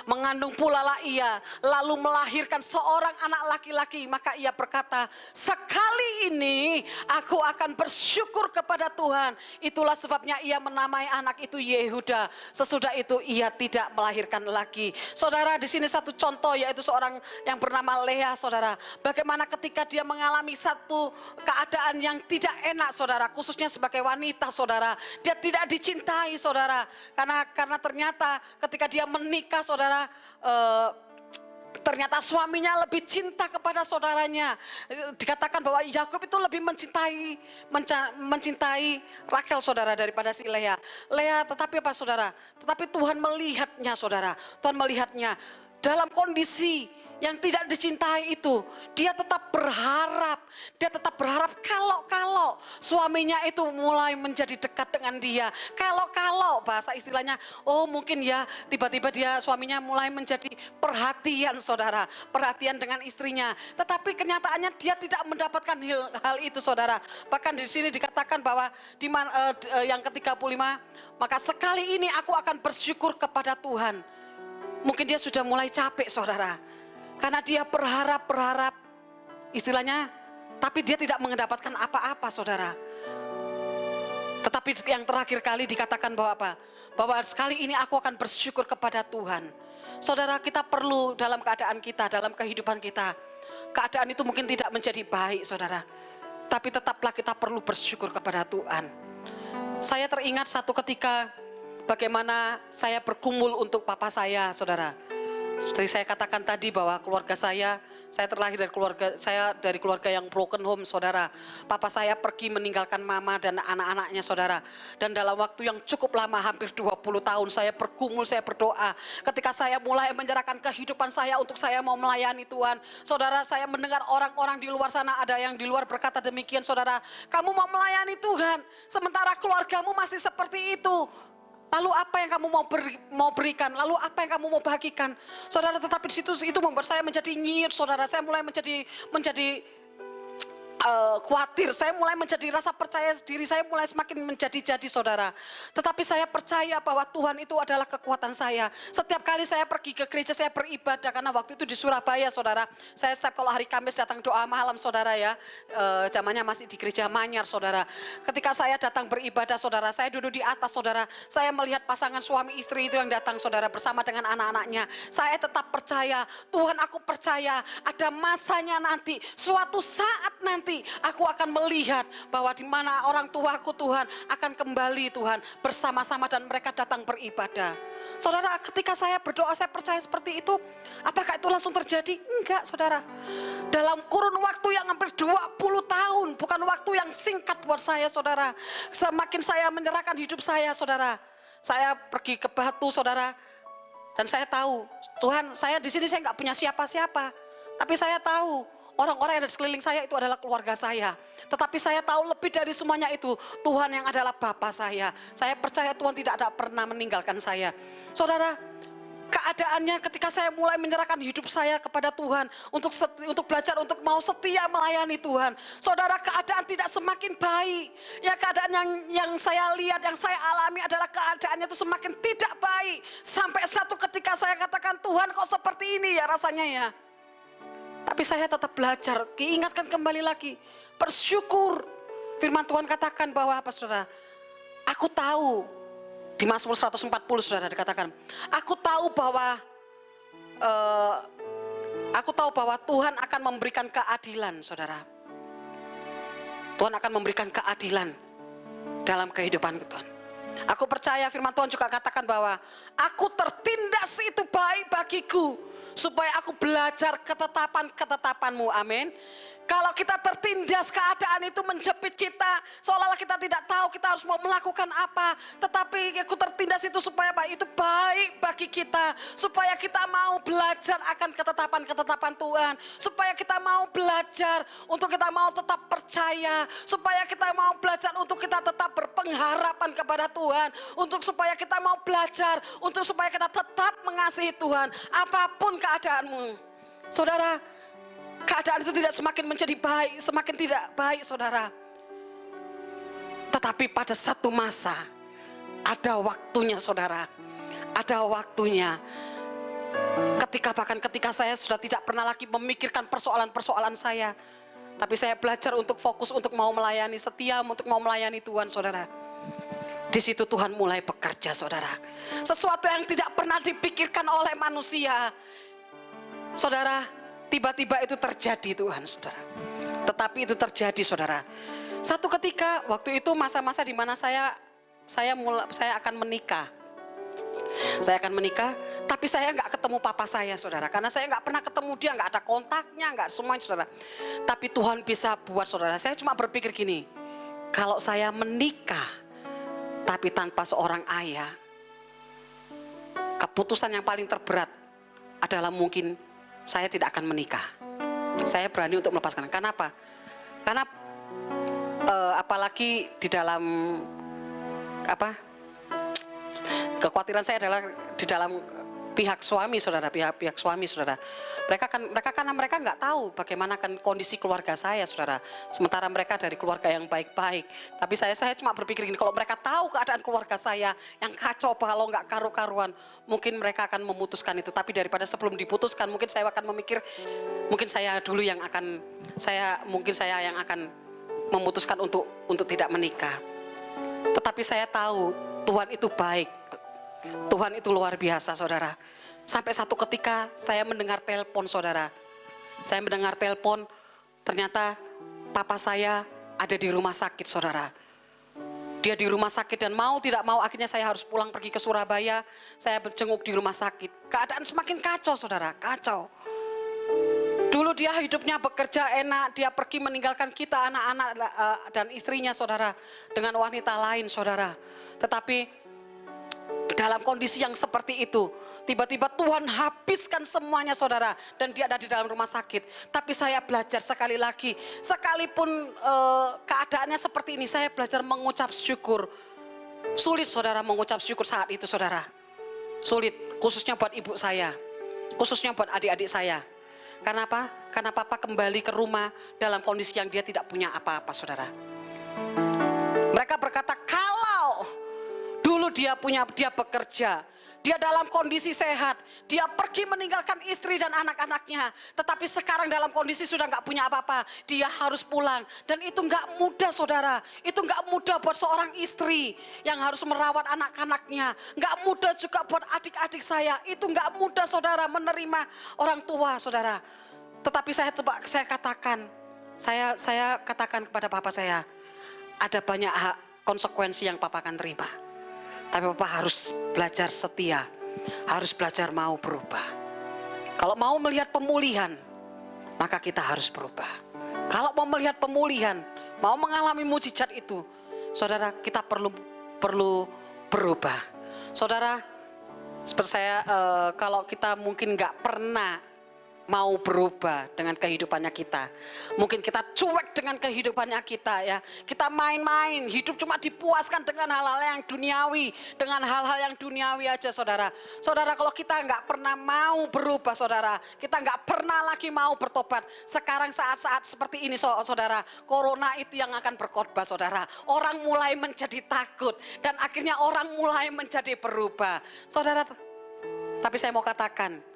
Mengandung pula lah ia lalu melahirkan seorang anak laki-laki. Maka ia berkata, sekali ini aku akan bersyukur kepada Tuhan. Itulah sebabnya ia menamai anak itu Yehuda. Sesudah itu ia tidak melahirkan lagi. Saudara, di sini satu contoh, yaitu seorang yang bernama Lea, saudara. Bagaimana ketika dia mengalami satu keadaan yang tidak enak, saudara, khususnya sebagai wanita, saudara. Dia tidak dicintai, saudara. Karena ternyata ketika dia menikah, saudara, ternyata suaminya lebih cinta kepada saudaranya. Dikatakan bahwa Yakub itu lebih mencintai Rachel, saudara, daripada si Lea. Tetapi apa, saudara? Tetapi Tuhan melihatnya, saudara. Tuhan melihatnya dalam kondisi yang tidak dicintai itu, dia tetap berharap. Dia tetap berharap kalau suaminya itu mulai menjadi dekat dengan dia. Kalau bahasa istilahnya, oh mungkin ya tiba-tiba suaminya mulai menjadi perhatian, saudara. Perhatian dengan istrinya. Tetapi kenyataannya dia tidak mendapatkan hal itu, saudara. Bahkan di sini dikatakan bahwa yang ke-35, maka sekali ini aku akan bersyukur kepada Tuhan. Mungkin dia sudah mulai capek, saudara. Karena dia berharap, istilahnya, tapi dia tidak mendapatkan apa-apa, saudara. Tetapi yang terakhir kali dikatakan bahwa apa? Bahwa sekali ini aku akan bersyukur kepada Tuhan. Saudara, kita perlu dalam keadaan kita, dalam kehidupan kita, keadaan itu mungkin tidak menjadi baik, saudara. Tapi tetaplah kita perlu bersyukur kepada Tuhan. Saya teringat satu ketika bagaimana saya bergumul untuk papa saya, saudara. Seperti saya katakan tadi bahwa keluarga saya terlahir dari keluarga yang broken home, saudara. Papa saya pergi meninggalkan mama dan anak-anaknya, saudara. Dan dalam waktu yang cukup lama, hampir 20 tahun, saya bergumul, saya berdoa. Ketika saya mulai menyerahkan kehidupan saya untuk saya mau melayani Tuhan, saudara, saya mendengar orang-orang di luar sana, ada yang di luar berkata demikian, saudara, kamu mau melayani Tuhan, sementara keluargamu masih seperti itu. Lalu apa yang kamu mau berikan? Lalu apa yang kamu mau bagikan? Saudara, tetapi di situ itu membuat saya menjadi nyinyir, saudara. Saya mulai menjadi khawatir, saya mulai menjadi rasa percaya diri saya mulai semakin menjadi-jadi, saudara. Tetapi saya percaya bahwa Tuhan itu adalah kekuatan saya. Setiap kali saya pergi ke gereja, saya beribadah, karena waktu itu di Surabaya, saudara. Saya setiap kalau hari Kamis datang doa malam, saudara ya. Zamannya masih di gereja Manyar, saudara. Ketika saya datang beribadah, saudara, saya duduk di atas, saudara. Saya melihat pasangan suami istri itu yang datang, saudara, bersama dengan anak-anaknya. Saya tetap percaya, Tuhan, aku percaya ada masanya nanti, suatu saat nanti aku akan melihat bahwa di mana orang tuaku, Tuhan, akan kembali, Tuhan, bersama-sama dan mereka datang beribadah. Saudara, ketika saya berdoa, saya percaya seperti itu. Apakah itu langsung terjadi? Enggak, saudara. Dalam kurun waktu yang hampir 20 tahun, bukan waktu yang singkat buat saya, saudara. Semakin saya menyerahkan hidup saya, saudara. Saya pergi ke Batu, saudara. Dan saya tahu, Tuhan, saya di sini saya nggak punya siapa-siapa. Tapi saya tahu, orang-orang yang ada di sekeliling saya itu adalah keluarga saya. Tetapi saya tahu lebih dari semuanya itu, Tuhan yang adalah Bapa saya. Saya percaya Tuhan tidak ada pernah meninggalkan saya. Saudara, keadaannya ketika saya mulai menyerahkan hidup saya kepada Tuhan untuk belajar, untuk mau setia melayani Tuhan. Saudara, keadaan tidak semakin baik. Ya, keadaan yang saya lihat, yang saya alami adalah keadaannya itu semakin tidak baik. Sampai satu ketika saya katakan, Tuhan, kok seperti ini ya rasanya ya. Tapi saya tetap belajar, diingatkan kembali lagi, bersyukur. Firman Tuhan katakan bahwa apa, saudara? Aku tahu, di Mazmur 140, saudara, dikatakan, aku tahu bahwa Tuhan akan memberikan keadilan, saudara. Tuhan akan memberikan keadilan dalam kehidupan Tuhan. Aku percaya firman Tuhan juga katakan bahwa aku tertindas itu baik bagiku, supaya aku belajar ketetapan-ketetapanmu. Amin. Kalau kita tertindas, keadaan itu menjepit kita, seolah-olah kita tidak tahu kita harus mau melakukan apa. Tetapi aku tertindas itu supaya apa? Itu baik bagi kita, supaya kita mau belajar akan ketetapan-ketetapan Tuhan, supaya kita mau belajar untuk kita mau tetap percaya, supaya kita mau belajar untuk kita tetap berpengharapan kepada Tuhan, untuk supaya kita mau belajar, untuk supaya kita tetap mengasihi Tuhan apapun keadaanmu. Saudara, keadaan itu tidak semakin menjadi baik, semakin tidak baik, saudara. Tetapi pada satu masa, ada waktunya, saudara. Ada waktunya. Bahkan ketika saya sudah tidak pernah lagi memikirkan persoalan-persoalan saya. Tapi saya belajar untuk fokus, untuk mau melayani, setia untuk mau melayani Tuhan, saudara. Di situ Tuhan mulai bekerja, saudara. Sesuatu yang tidak pernah dipikirkan oleh manusia, saudara, tiba-tiba itu terjadi, Tuhan, saudara. Tetapi itu terjadi, saudara. Satu ketika, waktu itu masa-masa di mana saya akan menikah. Saya akan menikah, tapi saya nggak ketemu papa saya, saudara. Karena saya nggak pernah ketemu dia, nggak ada kontaknya, nggak semuanya, saudara. Tapi Tuhan bisa buat, saudara. Saya cuma berpikir gini, kalau saya menikah, tapi tanpa seorang ayah, keputusan yang paling terberat adalah mungkin saya tidak akan menikah. Saya berani untuk melepaskan. Kenapa? Karena apalagi di dalam kekhawatiran saya adalah di dalam pihak suami, saudara, pihak suami, saudara. Mereka nggak tahu bagaimana kan kondisi keluarga saya, saudara. Sementara mereka dari keluarga yang baik-baik. Tapi saya cuma berpikir gini, kalau mereka tahu keadaan keluarga saya yang kacau balau, nggak karu-karuan, mungkin mereka akan memutuskan itu. Tapi daripada sebelum diputuskan, mungkin saya akan memikir, mungkin saya yang akan memutuskan untuk tidak menikah. Tetapi saya tahu Tuhan itu baik. Tuhan itu luar biasa, saudara. Sampai satu ketika saya mendengar telepon, saudara. Saya mendengar telepon, ternyata papa saya ada di rumah sakit, saudara. Dia di rumah sakit dan mau tidak mau akhirnya saya harus pulang pergi ke Surabaya. Saya berjenguk di rumah sakit. Keadaan semakin kacau, saudara, kacau. Dulu dia hidupnya bekerja enak, dia pergi meninggalkan kita anak-anak dan istrinya, saudara, dengan wanita lain, saudara. Tetapi dalam kondisi yang seperti itu, tiba-tiba Tuhan habiskan semuanya, saudara, dan dia ada di dalam rumah sakit. Tapi saya belajar sekali lagi, sekalipun keadaannya seperti ini, saya belajar mengucap syukur. Sulit, saudara, mengucap syukur saat itu, saudara. Sulit, khususnya buat ibu saya, khususnya buat adik-adik saya. Karena apa? Karena papa kembali ke rumah dalam kondisi yang dia tidak punya apa-apa, saudara. Mereka berkata, kalau dulu dia bekerja, dia dalam kondisi sehat, dia pergi meninggalkan istri dan anak-anaknya, tetapi sekarang dalam kondisi sudah nggak punya apa-apa, dia harus pulang. Dan itu nggak mudah, saudara. Itu nggak mudah buat seorang istri yang harus merawat anak-anaknya. Nggak mudah juga buat adik-adik saya. Itu nggak mudah, saudara, menerima orang tua, saudara. Tetapi saya katakan kepada papa saya, ada banyak konsekuensi yang papa akan terima. Tapi papa harus belajar setia, harus belajar mau berubah. Kalau mau melihat pemulihan, maka kita harus berubah. Kalau mau melihat pemulihan, mau mengalami mujizat itu, saudara, kita perlu berubah. Saudara, seperti saya, kalau kita mungkin nggak pernah mau berubah dengan kehidupannya kita, mungkin kita cuek dengan kehidupannya kita, ya, kita main-main, hidup cuma dipuaskan dengan hal-hal yang duniawi, dengan hal-hal yang duniawi aja, saudara. Saudara, kalau kita nggak pernah mau berubah, saudara, kita nggak pernah lagi mau bertobat. Sekarang saat-saat seperti ini, saudara, corona itu yang akan berkhotbah, saudara. Orang mulai menjadi takut dan akhirnya orang mulai menjadi berubah, saudara. Tapi saya mau katakan,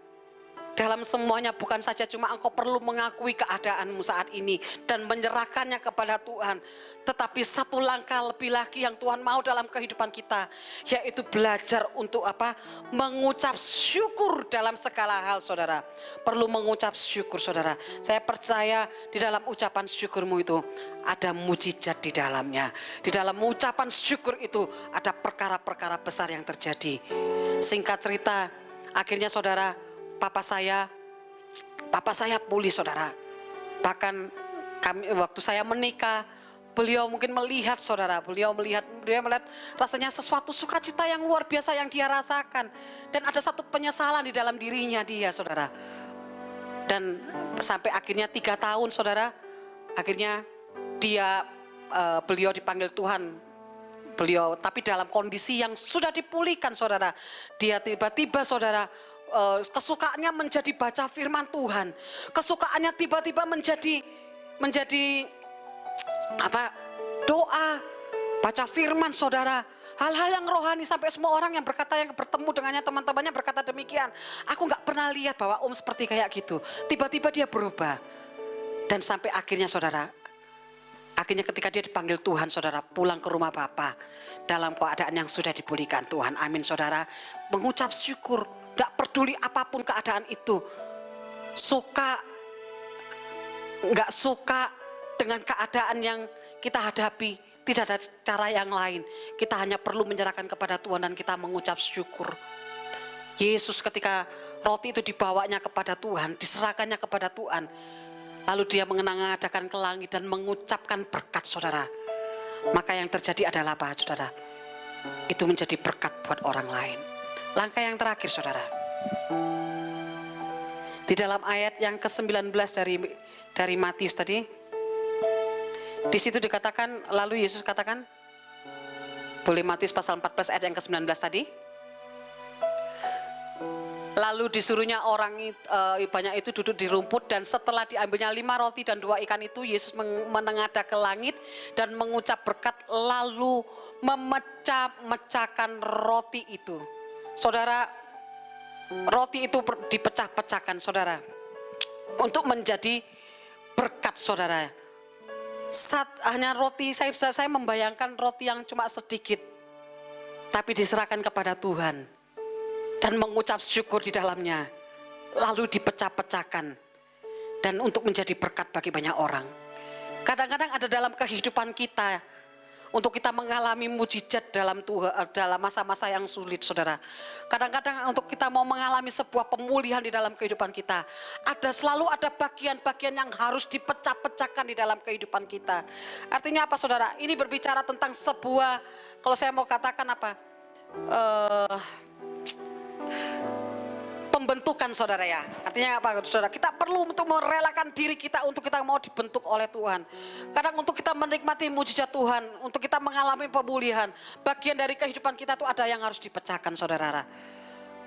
dalam semuanya bukan saja cuma engkau perlu mengakui keadaanmu saat ini dan menyerahkannya kepada Tuhan, tetapi satu langkah lebih lagi yang Tuhan mau dalam kehidupan kita, yaitu belajar untuk apa? Mengucap syukur dalam segala hal, saudara. Perlu mengucap syukur, saudara. Saya percaya di dalam ucapan syukurmu itu ada mujizat di dalamnya. Di dalam ucapan syukur itu ada perkara-perkara besar yang terjadi. Singkat cerita, akhirnya, saudara, Papa saya pulih, saudara. Bahkan waktu saya menikah, beliau mungkin melihat, saudara, beliau melihat rasanya sesuatu sukacita yang luar biasa yang dia rasakan. Dan ada satu penyesalan di dalam dirinya dia, saudara. Dan sampai akhirnya 3 tahun, saudara, akhirnya beliau dipanggil Tuhan. Beliau, tapi dalam kondisi yang sudah dipulihkan, saudara. Dia tiba-tiba, saudara, kesukaannya menjadi baca firman Tuhan. Kesukaannya tiba-tiba menjadi doa, baca firman, saudara. Hal-hal yang rohani, sampai semua orang yang bertemu dengannya, teman-temannya berkata demikian. Aku nggak pernah lihat bahwa seperti kayak gitu. Tiba-tiba dia berubah. Dan sampai akhirnya, saudara, ketika dia dipanggil Tuhan, saudara, pulang ke rumah Bapa dalam keadaan yang sudah dipulihkan Tuhan. Amin, saudara. Mengucap syukur. Tidak peduli apapun keadaan itu, nggak suka dengan keadaan yang kita hadapi, tidak ada cara yang lain. Kita hanya perlu menyerahkan kepada Tuhan dan kita mengucap syukur. Yesus ketika roti itu dibawanya kepada Tuhan, diserahkannya kepada Tuhan, lalu dia mengenang-adakan ke langit dan mengucapkan berkat, saudara. Maka yang terjadi adalah apa, saudara? Itu menjadi berkat buat orang lain. Langkah yang terakhir, saudara. Di dalam ayat yang ke-19 dari Matius tadi, di situ dikatakan, lalu Yesus katakan, boleh Matius pasal 14 ayat yang ke-19 tadi. Lalu disuruhnya orang banyak itu duduk di rumput, dan setelah diambilnya 5 roti dan 2 ikan itu, Yesus menengadah ke langit dan mengucap berkat, lalu memecah-mecahkan roti itu. Saudara, roti itu dipecah-pecahkan, saudara, untuk menjadi berkat, saudara. Hanya roti, saya membayangkan roti yang cuma sedikit, tapi diserahkan kepada Tuhan dan mengucap syukur di dalamnya, lalu dipecah-pecahkan. dan untuk menjadi berkat bagi banyak orang. Kadang-kadang ada dalam kehidupan kita untuk kita mengalami mujizat dalam dalam masa-masa yang sulit, saudara. Kadang-kadang untuk kita mau mengalami sebuah pemulihan di dalam kehidupan kita, selalu ada bagian-bagian yang harus dipecah-pecahkan di dalam kehidupan kita. Artinya apa, saudara? Ini berbicara tentang sebuah, kalau saya mau katakan apa, pembentukan, saudara ya. Artinya apa, saudara? Kita perlu untuk merelakan diri kita untuk kita mau dibentuk oleh Tuhan. Kadang untuk kita menikmati mujizat Tuhan, untuk kita mengalami pemulihan, bagian dari kehidupan kita tuh ada yang harus dipecahkan, saudara.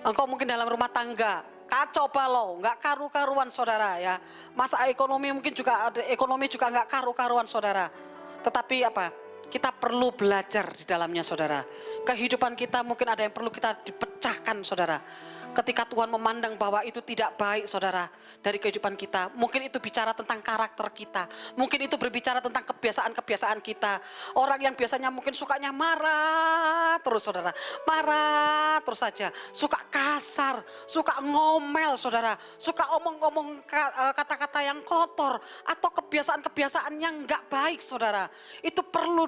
Engkau mungkin dalam rumah tangga kacau balau, nggak karu-karuan, saudara ya. Masa ekonomi mungkin juga nggak karu-karuan, saudara. Tetapi apa? Kita perlu belajar di dalamnya, saudara. Kehidupan kita mungkin ada yang perlu kita dipecahkan, saudara. Ketika Tuhan memandang bahwa itu tidak baik, saudara, dari kehidupan kita. Mungkin itu bicara tentang karakter kita. Mungkin itu berbicara tentang kebiasaan-kebiasaan kita. Orang yang biasanya mungkin sukanya marah terus, saudara. Marah terus saja. Suka kasar, suka ngomel, saudara. Suka omong-omong kata-kata yang kotor. Atau kebiasaan-kebiasaan yang enggak baik, saudara. Itu perlu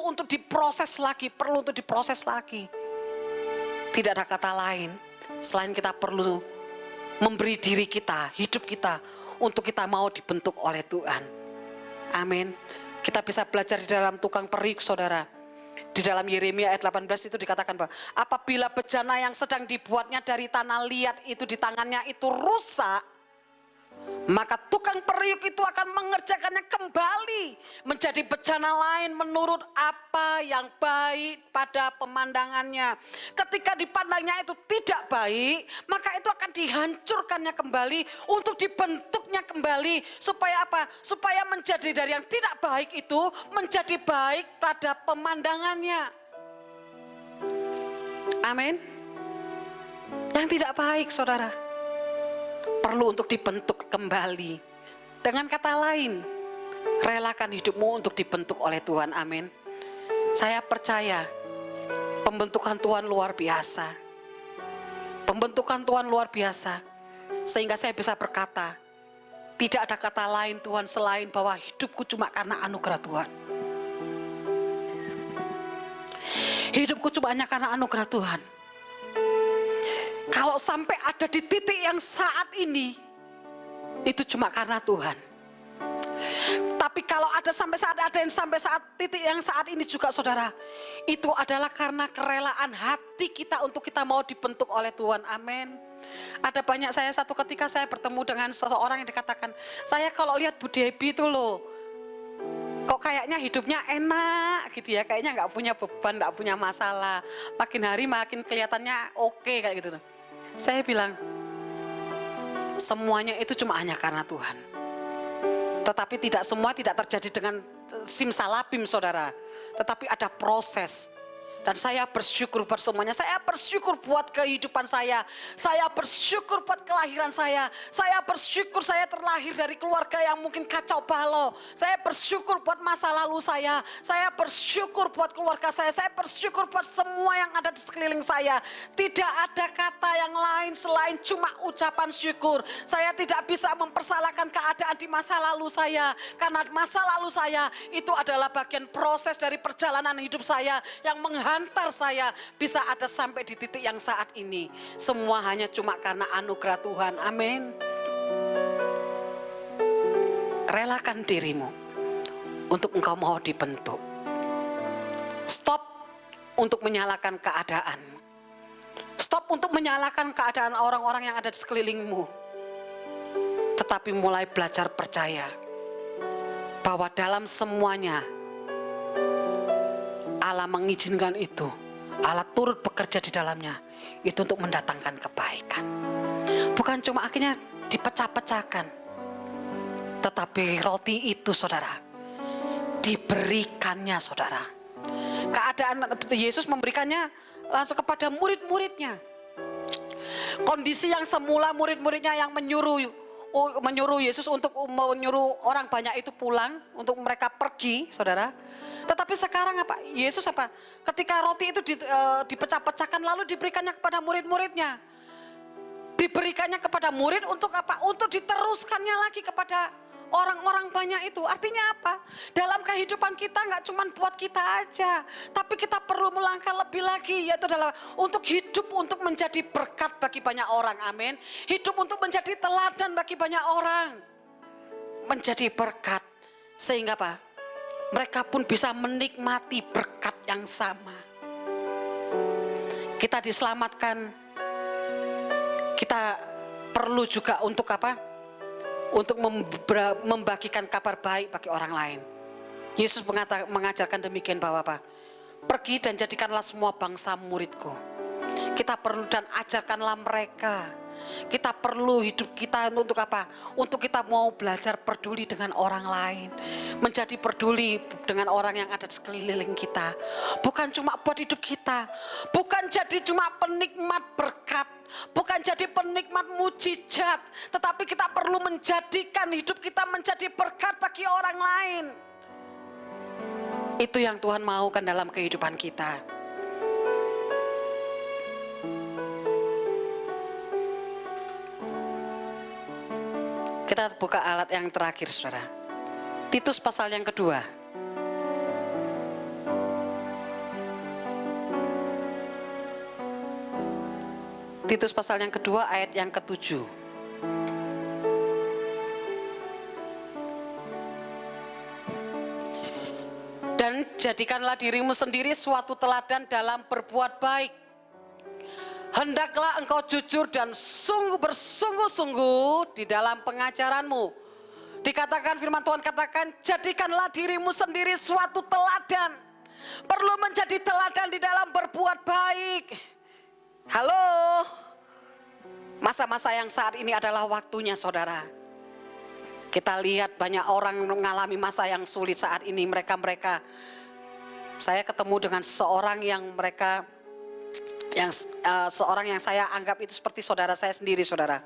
untuk diproses lagi, Tidak ada kata lain selain kita perlu memberi diri kita, hidup kita untuk kita mau dibentuk oleh Tuhan. Amin. Kita bisa belajar di dalam tukang periuk, saudara. Di dalam Yeremia ayat 18 itu dikatakan bahwa apabila bejana yang sedang dibuatnya dari tanah liat itu di tangannya itu rusak, maka tukang periuk itu akan mengerjakannya kembali menjadi bejana lain menurut apa yang baik pada pemandangannya. Ketika dipandangnya itu tidak baik, maka itu akan dihancurkannya kembali untuk dibentuknya kembali. Supaya apa? Supaya menjadi dari yang tidak baik itu menjadi baik pada pemandangannya. Amin. Yang tidak baik, saudara, perlu untuk dibentuk kembali. Dengan kata lain, relakan hidupmu untuk dibentuk oleh Tuhan. Amin. Saya percaya pembentukan Tuhan luar biasa. Pembentukan Tuhan luar biasa. Sehingga saya bisa berkata, tidak ada kata lain Tuhan selain bahwa hidupku cuma karena anugerah Tuhan. Hidupku cuma hanya karena anugerah Tuhan. Kalau sampai ada di titik yang saat ini, itu cuma karena Tuhan. Tapi kalau ada sampai saat titik yang saat ini juga, saudara, itu adalah karena kerelaan hati kita untuk kita mau dibentuk oleh Tuhan. Amin. Ada banyak satu ketika saya bertemu dengan seseorang yang dikatakan, saya kalau lihat Bu Debbie itu loh, kok kayaknya hidupnya enak gitu ya, kayaknya nggak punya beban, nggak punya masalah. Makin hari makin kelihatannya oke kayak gitu. Saya bilang, semuanya itu cuma hanya karena Tuhan. Tetapi semua tidak terjadi dengan simsalabim, saudara. Tetapi ada proses. Dan saya bersyukur buat semuanya. Saya bersyukur buat kehidupan saya. Saya bersyukur buat kelahiran saya. Saya bersyukur saya terlahir dari keluarga yang mungkin kacau balau. Saya bersyukur buat masa lalu saya. Saya bersyukur buat keluarga saya. Saya bersyukur buat semua yang ada di sekeliling saya. Tidak ada kata yang lain selain cuma ucapan syukur. Saya tidak bisa mempersalahkan keadaan di masa lalu saya. Karena masa lalu saya itu adalah bagian proses dari perjalanan hidup saya yang menghantar saya bisa ada sampai di titik yang saat ini. Semua hanya cuma karena anugerah Tuhan. Amin. Relakan dirimu untuk engkau mau dibentuk. Stop untuk menyalahkan keadaan. Stop untuk menyalahkan keadaan orang-orang yang ada di sekelilingmu. Tetapi mulai belajar percaya bahwa dalam semuanya Allah mengizinkan itu. Allah turut bekerja di dalamnya. Itu untuk mendatangkan kebaikan. Bukan cuma akhirnya dipecah-pecahkan. Tetapi roti itu, saudara, diberikannya, saudara. Keadaan Yesus memberikannya langsung kepada murid-muridnya. Kondisi yang semula murid-muridnya yang menyuruh Yesus untuk menyuruh orang banyak itu pulang, untuk mereka pergi, saudara. Tetapi sekarang apa? Yesus apa? Ketika roti itu dipecah-pecahkan lalu diberikannya kepada murid-muridnya. diberikannya kepada murid untuk apa? Untuk diteruskannya lagi kepada orang-orang banyak itu. Artinya apa? Dalam kehidupan kita nggak cuma buat kita aja, tapi kita perlu melangkah lebih lagi, yaitu adalah untuk hidup untuk menjadi berkat bagi banyak orang. Amin. Hidup untuk menjadi teladan bagi banyak orang, menjadi berkat, sehingga apa? Mereka pun bisa menikmati berkat yang sama. Kita diselamatkan, kita perlu juga untuk apa? Untuk membagikan kabar baik bagi orang lain. Yesus mengajarkan demikian bahwa apa? Pergi dan jadikanlah semua bangsa muridku. Kita perlu dan ajarkanlah mereka. Kita perlu hidup kita untuk apa? Untuk kita mau belajar peduli dengan orang lain. Menjadi peduli dengan orang yang ada di sekeliling kita. Bukan cuma buat hidup kita. Bukan jadi cuma penikmat berkat. Bukan jadi penikmat mujizat. Tetapi kita perlu menjadikan hidup kita menjadi berkat bagi orang lain. Itu yang Tuhan maukan dalam kehidupan kita. Kita buka alat yang terakhir, saudara. Titus pasal yang kedua. Titus pasal yang kedua ayat yang ke-7. Dan jadikanlah dirimu sendiri suatu teladan dalam berbuat baik. Hendaklah engkau jujur dan bersungguh-sungguh di dalam pengajaranmu. Dikatakan firman Tuhan katakan, jadikanlah dirimu sendiri suatu teladan. Perlu menjadi teladan di dalam berbuat baik. Halo. Masa-masa yang saat ini adalah waktunya, saudara. Kita lihat banyak orang mengalami masa yang sulit saat ini. Mereka saya ketemu dengan seorang yang seorang yang saya anggap itu seperti saudara saya sendiri, saudara.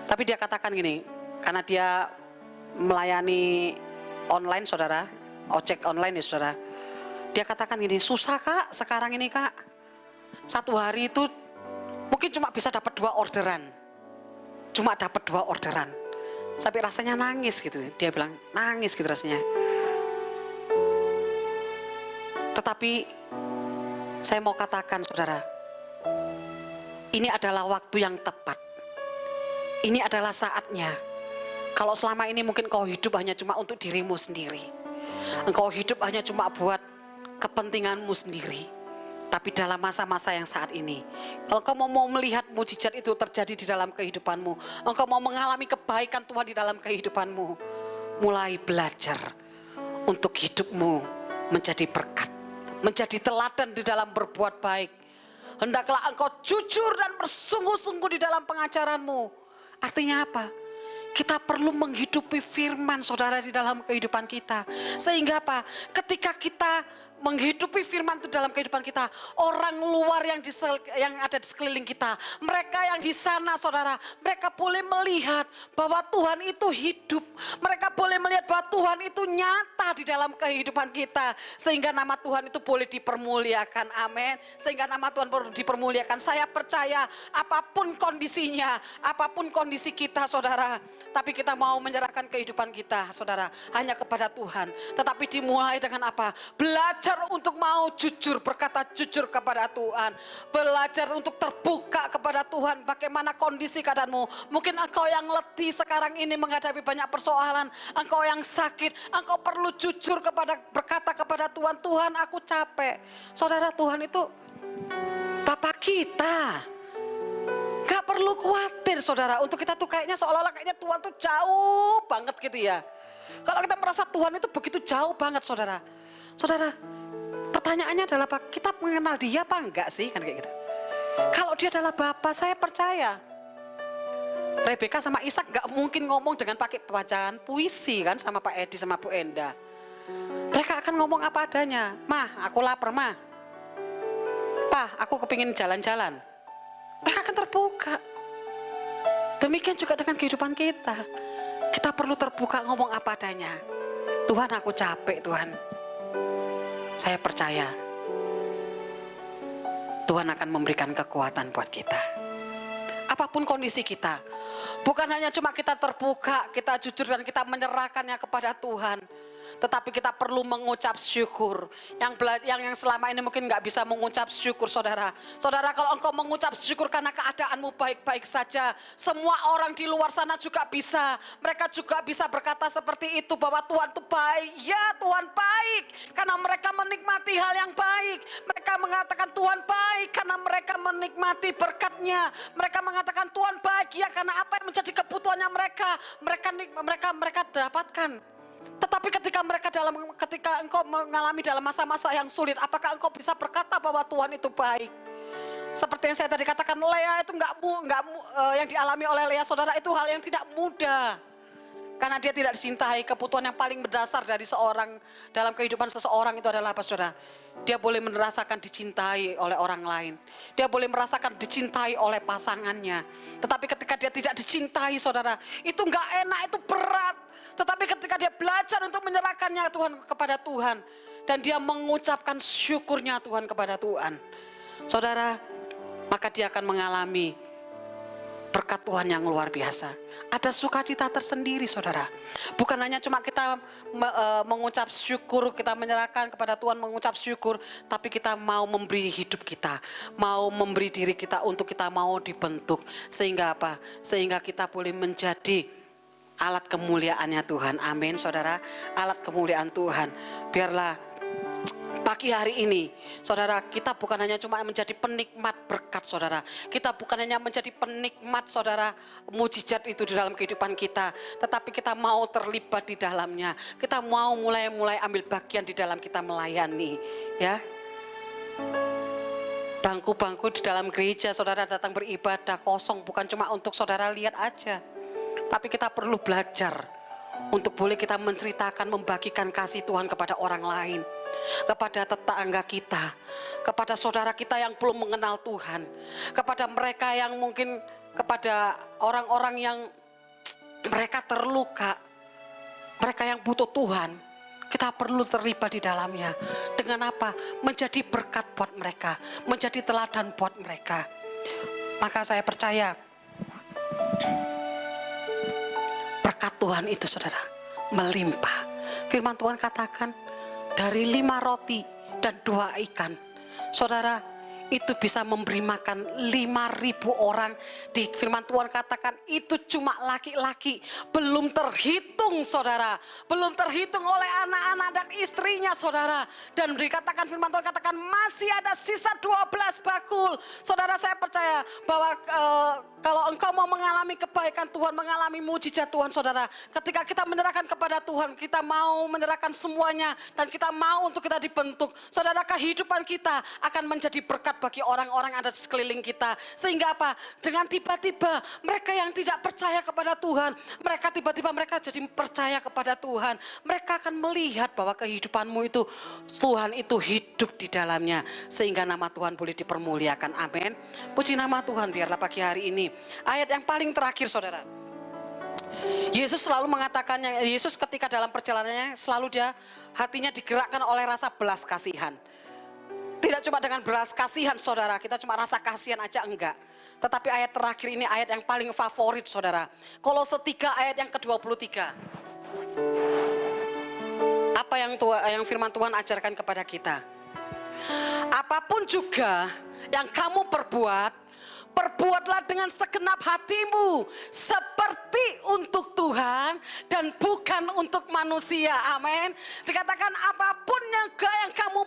Tapi dia katakan gini, karena dia melayani online, saudara, ojek online ya, saudara. Dia katakan gini, susah kak sekarang ini kak. Satu hari itu mungkin cuma bisa dapat 2 orderan. Cuma dapat 2 orderan. Sampai rasanya nangis gitu. Dia bilang nangis gitu rasanya. Tetapi saya mau katakan, saudara, ini adalah waktu yang tepat. Ini adalah saatnya. Kalau selama ini mungkin kau hidup hanya cuma untuk dirimu sendiri. Engkau hidup hanya cuma buat kepentinganmu sendiri. Tapi dalam masa-masa yang saat ini, kalau kau mau melihat mujizat itu terjadi di dalam kehidupanmu, engkau mau mengalami kebaikan Tuhan di dalam kehidupanmu, mulai belajar untuk hidupmu menjadi berkat, menjadi teladan di dalam berbuat baik. Hendaklah engkau jujur dan bersungguh-sungguh di dalam pengajaranmu. Artinya apa? Kita perlu menghidupi firman, saudara, di dalam kehidupan kita. Sehingga apa? Ketika kita menghidupi firman itu dalam kehidupan kita, orang luar yang ada di sekeliling kita, mereka yang di sana, saudara, mereka boleh melihat bahwa Tuhan itu hidup. Mereka boleh melihat bahwa Tuhan itu nyata di dalam kehidupan kita, sehingga nama Tuhan itu boleh dipermuliakan. Amin. Sehingga nama Tuhan boleh dipermuliakan. Saya percaya apapun kondisinya, apapun kondisi kita, saudara, tapi kita mau menyerahkan kehidupan kita, saudara, hanya kepada Tuhan. Tetapi dimulai dengan apa? Belajar untuk mau jujur, berkata jujur kepada Tuhan. Belajar untuk terbuka kepada Tuhan. Bagaimana kondisi keadaanmu? Mungkin engkau yang letih sekarang ini menghadapi banyak persoalan. Engkau yang sakit, engkau perlu jujur berkata kepada Tuhan, Tuhan aku capek. Saudara, Tuhan itu Bapa kita. Gak perlu khawatir, saudara. Untuk kita tuh kayaknya seolah-olah kayaknya Tuhan tuh jauh banget gitu ya. Kalau kita merasa Tuhan itu begitu jauh banget, saudara. Saudara, pertanyaannya adalah apa? Kita mengenal dia apa enggak sih? Kan kayak gitu. Kalau dia adalah Bapa, saya percaya. Rebeka sama Ishak gak mungkin ngomong dengan pakai bacaan puisi kan sama Pak Edi sama Bu Enda. Mereka akan ngomong apa adanya. Mah, aku lapar, Mah. Pak, aku kepingin jalan-jalan. Mereka akan terbuka. Demikian juga dengan kehidupan kita. Kita perlu terbuka ngomong apa adanya. Tuhan, aku capek, Tuhan. Saya percaya Tuhan akan memberikan kekuatan buat kita. apapun kondisi kita. Bukan hanya cuma kita terbuka, kita jujur dan kita menyerahkannya kepada Tuhan. Tetapi kita perlu mengucap syukur. Yang selama ini mungkin nggak bisa mengucap syukur, saudara. Saudara, kalau engkau mengucap syukur karena keadaanmu baik-baik saja, semua orang di luar sana juga bisa. Mereka juga bisa berkata seperti itu, bahwa Tuhan itu baik. Ya, Tuhan baik karena mereka menikmati hal yang baik. Mereka mengatakan Tuhan baik karena mereka menikmati berkat-Nya. Mereka mengatakan Tuhan baik ya karena apa yang menjadi kebutuhannya mereka dapatkan. Tetapi ketika engkau mengalami dalam masa-masa yang sulit, apakah engkau bisa berkata bahwa Tuhan itu baik? Seperti yang saya tadi katakan, Lea itu yang dialami oleh Lea, saudara, itu hal yang tidak mudah. Karena dia tidak dicintai. Kebutuhan yang paling mendasar dari seorang dalam kehidupan seseorang itu adalah apa, saudara? Dia boleh merasakan dicintai oleh orang lain. Dia boleh merasakan dicintai oleh pasangannya. Tetapi ketika dia tidak dicintai, saudara, itu enggak enak, itu berat. Tetapi ketika dia belajar untuk menyerahkannya kepada Tuhan, dan dia mengucapkan syukurnya Tuhan kepada Tuhan, saudara, maka dia akan mengalami berkat Tuhan yang luar biasa. Ada sukacita tersendiri, saudara. Bukan hanya cuma kita mengucap syukur, kita menyerahkan kepada Tuhan mengucap syukur, tapi kita mau memberi hidup kita, mau memberi diri kita untuk kita mau dibentuk. Sehingga apa? Sehingga kita boleh menjadi alat kemuliaannya Tuhan. Amin, saudara. Alat kemuliaan Tuhan. Biarlah pagi hari ini, saudara, kita bukan hanya cuma menjadi penikmat berkat, saudara. Kita bukan hanya menjadi penikmat, saudara, mujizat itu di dalam kehidupan kita. Tetapi kita mau terlibat di dalamnya. Kita mau mulai ambil bagian di dalam kita melayani. Ya. Bangku-bangku di dalam gereja, saudara, datang beribadah kosong. Bukan cuma untuk saudara lihat aja. Tapi kita perlu belajar untuk boleh kita menceritakan, membagikan kasih Tuhan kepada orang lain, kepada tetangga kita, kepada saudara kita yang belum mengenal Tuhan, kepada mereka yang mungkin, kepada orang-orang yang mereka terluka, mereka yang butuh Tuhan. Kita perlu terlibat di dalamnya. Dengan apa? Menjadi berkat buat mereka, menjadi teladan buat mereka. Maka saya percaya berkat Tuhan itu, saudara, melimpah. Firman Tuhan katakan, dari 5 roti dan 2 ikan, saudara, itu bisa memberi makan 5.000 orang. Di firman Tuhan katakan itu cuma laki-laki, belum terhitung, saudara, belum terhitung oleh anak-anak dan istrinya, saudara. Dan dikatakan, firman Tuhan katakan masih ada sisa 12 bakul. Saudara, saya percaya bahwa kalau engkau mau mengalami kebaikan Tuhan, mengalami mujizat Tuhan, saudara, ketika kita menyerahkan kepada Tuhan, kita mau menyerahkan semuanya dan kita mau untuk kita dibentuk, saudara, kehidupan kita akan menjadi berkat bagi orang-orang ada di sekeliling kita. Sehingga apa? Dengan tiba-tiba mereka yang tidak percaya kepada Tuhan, mereka tiba-tiba mereka jadi percaya kepada Tuhan. Mereka akan melihat bahwa kehidupanmu itu, Tuhan itu hidup di dalamnya, sehingga nama Tuhan boleh dipermuliakan. Amin. Puji nama Tuhan. Biarlah pagi hari ini ayat yang paling terakhir, saudara, Yesus selalu mengatakannya. Yesus ketika dalam perjalanannya selalu hatinya digerakkan oleh rasa belas kasihan. Tidak cuma dengan belas kasihan, saudara, kita cuma rasa kasihan aja enggak. Tetapi ayat terakhir ini ayat yang paling favorit, saudara. Kolose 3 ayat yang ke-23. Apa yang firman Tuhan ajarkan kepada kita? Apapun juga yang kamu perbuatlah dengan segenap hatimu, seperti untuk Tuhan dan bukan untuk manusia. Amin. Dikatakan apapun yang kamu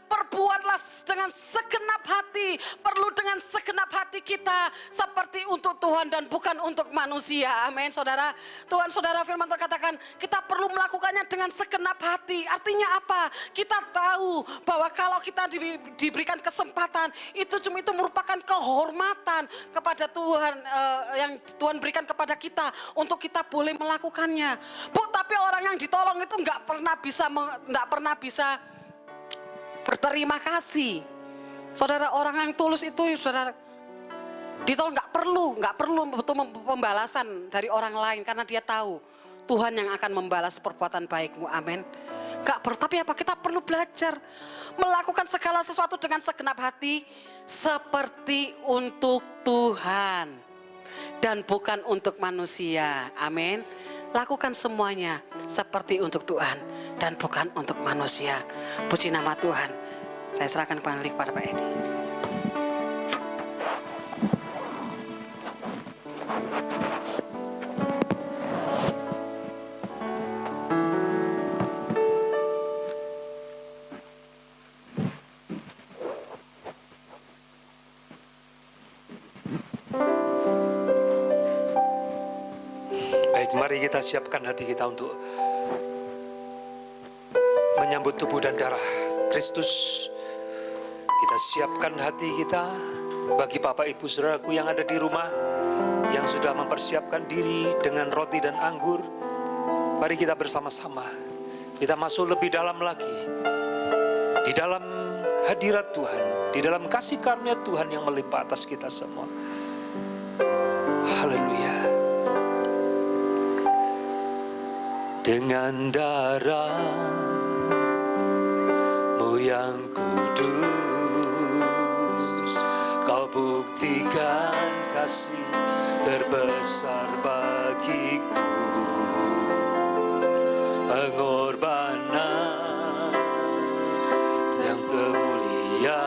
perbuatlah dengan segenap hati. Perlu dengan segenap hati kita, seperti untuk Tuhan dan bukan untuk manusia. Amin, saudara. Tuhan, saudara, firman Tuhan katakan kita perlu melakukannya dengan segenap hati. Artinya apa? Kita tahu bahwa kalau kita diberikan kesempatan, itu merupakan kehormatan kepada Tuhan, yang Tuhan berikan kepada kita untuk kita boleh melakukannya. Tapi orang yang ditolong itu nggak pernah bisa berterima kasih. Saudara, orang yang tulus itu, saudara, ditolong nggak perlu betul pembalasan dari orang lain, karena dia tahu Tuhan yang akan membalas perbuatan baikmu. Amin. Gak perlu, tapi apa? Kita perlu belajar melakukan segala sesuatu dengan segenap hati seperti untuk Tuhan dan bukan untuk manusia. Amin. Lakukan semuanya seperti untuk Tuhan dan bukan untuk manusia. Puji nama Tuhan. Saya serahkan kembali kepada Pak Edi. Mari kita siapkan hati kita untuk menyambut tubuh dan darah Kristus. Kita siapkan hati kita bagi Bapak Ibu Saudaraku yang ada di rumah, yang sudah mempersiapkan diri dengan roti dan anggur. Mari kita bersama-sama, kita masuk lebih dalam lagi di dalam hadirat Tuhan, di dalam kasih karunia Tuhan yang melimpah atas kita semua. Haleluya. Dengan darah-Mu yang kudus, Kau buktikan kasih terbesar bagiku. Pengorbanan yang termulia,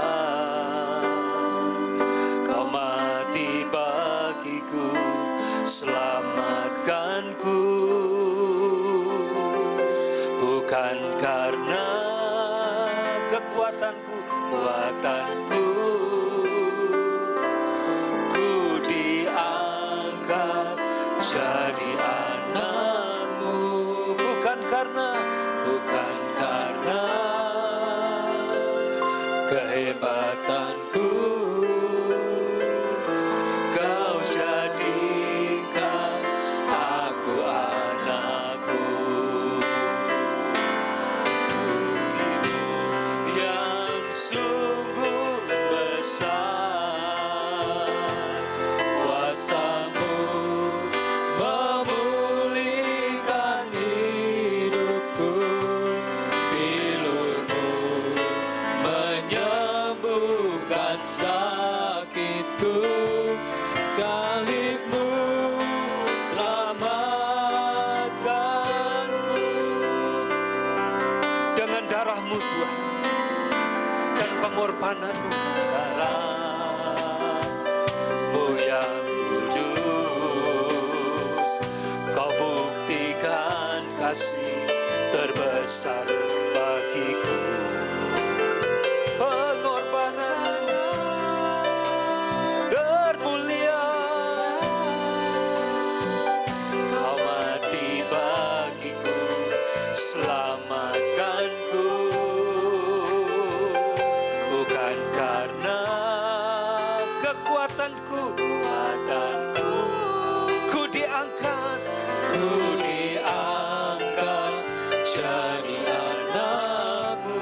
Kau mati bagiku, selamatkanku. Bukan karena kekuatanku, ku diangkat jadi anak-Mu. Bukan karena kehebatanku, Kau jadikan aku anak-Mu. Sungguh besar kuasa-Mu, memulihkan hidupku. Pilur-Mu menyembuhkan sakitku. Salib-Mu selamatkanku. Dengan darah-Mu Tuhan dan pengorbanan-Mu, darah-Mu yang kudus, Kau buktikan kasih terbesar bagiku. Pengorbanan-Mu termulia, Kau mati bagiku, selamatkanku. Bukan karena kekuatanku, ku diangkat jadi anak-Mu.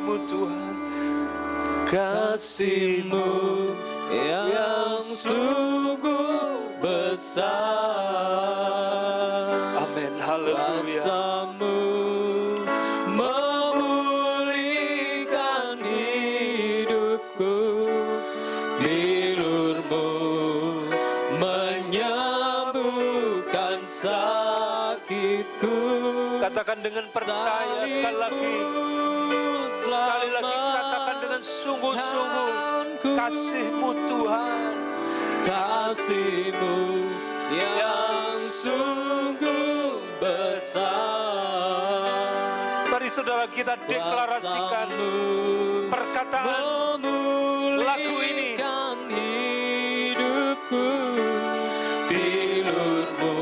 kasih-Mu Tuhan. Kasih-Mu yang sungguh besar. Amin, haleluya. Kuasa-Mu memulihkan hidupku, bilur-Mu menyembuhkan sakitku. Katakan dengan percaya sekali lagi. Sekali lagi katakan dengan sungguh-sungguh, kasih-Mu Tuhan. Kasih-Mu yang sungguh besar. Mari saudara kita deklarasikan perkataan lagu ini. Memulihkan hidupku, bilur-Mu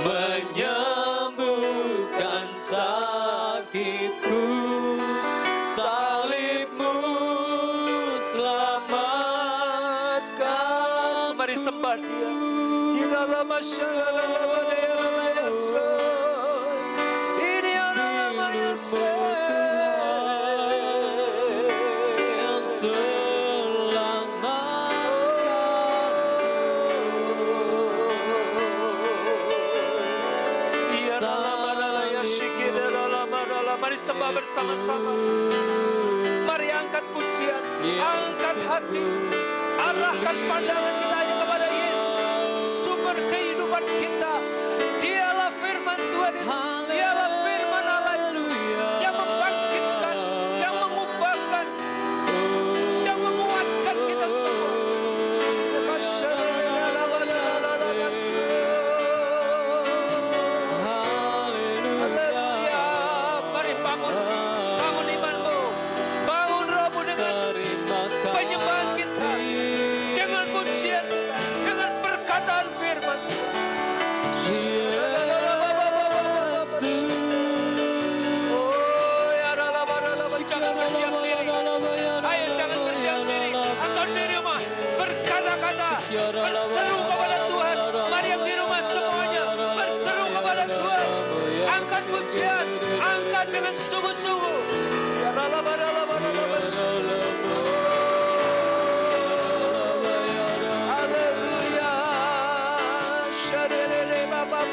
menyembuhkan sakitku, salib-Mu selamatkan. Mari sembah Dia. Yang Mari sembah bersama-sama. Mari angkat pujian, angkat hati, arahkan pandangan kita hanya kepada Yesus, sumber kehidupan kita. Dialah firman Tuhan Yesus, dialah firman Allah itu yang membangkitkan, yang mengubahkan, yang menguatkan kita semua. Haleluya. Mari bangun imanmu, bangun rohmu dengan penyembahan kita, dengan pujian, dengan perkataan firman Tuhan. Jangan berdiam diri. Ayo jangan berdiam diri. Engkau di rumah berkata-kata, berseru kepada Tuhan. Mari yang di rumah semuanya berseru kepada Tuhan. Angkat pujian, angkat dengan sungguh-sungguh. Haleluya. Syarere baba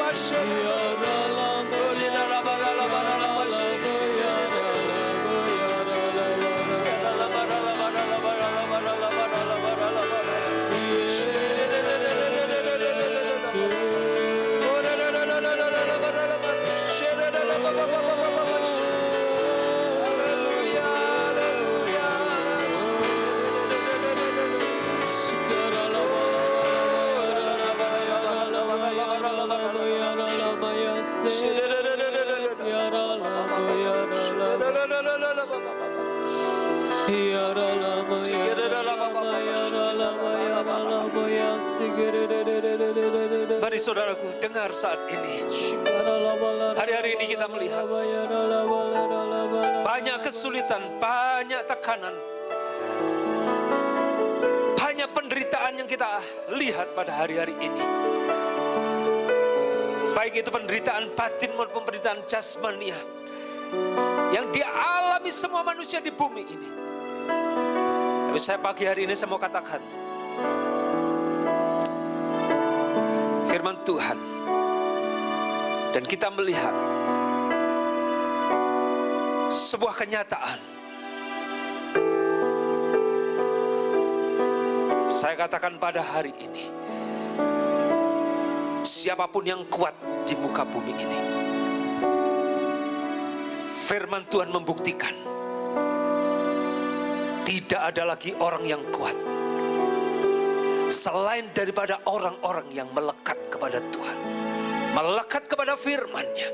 Mari saudaraku dengar saat ini. Hari-hari ini kita melihat banyak kesulitan, banyak tekanan, banyak penderitaan yang kita lihat pada hari-hari ini. Baik itu penderitaan batin maupun penderitaan jasmania yang dialami semua manusia di bumi ini. Tapi saya pagi hari ini saya mau katakan, firman Tuhan, dan kita melihat sebuah kenyataan. Saya katakan pada hari ini, siapapun yang kuat di muka bumi ini, firman Tuhan membuktikan tidak ada lagi orang yang kuat selain daripada orang-orang yang melekat kepada Tuhan, melekat kepada firman-Nya.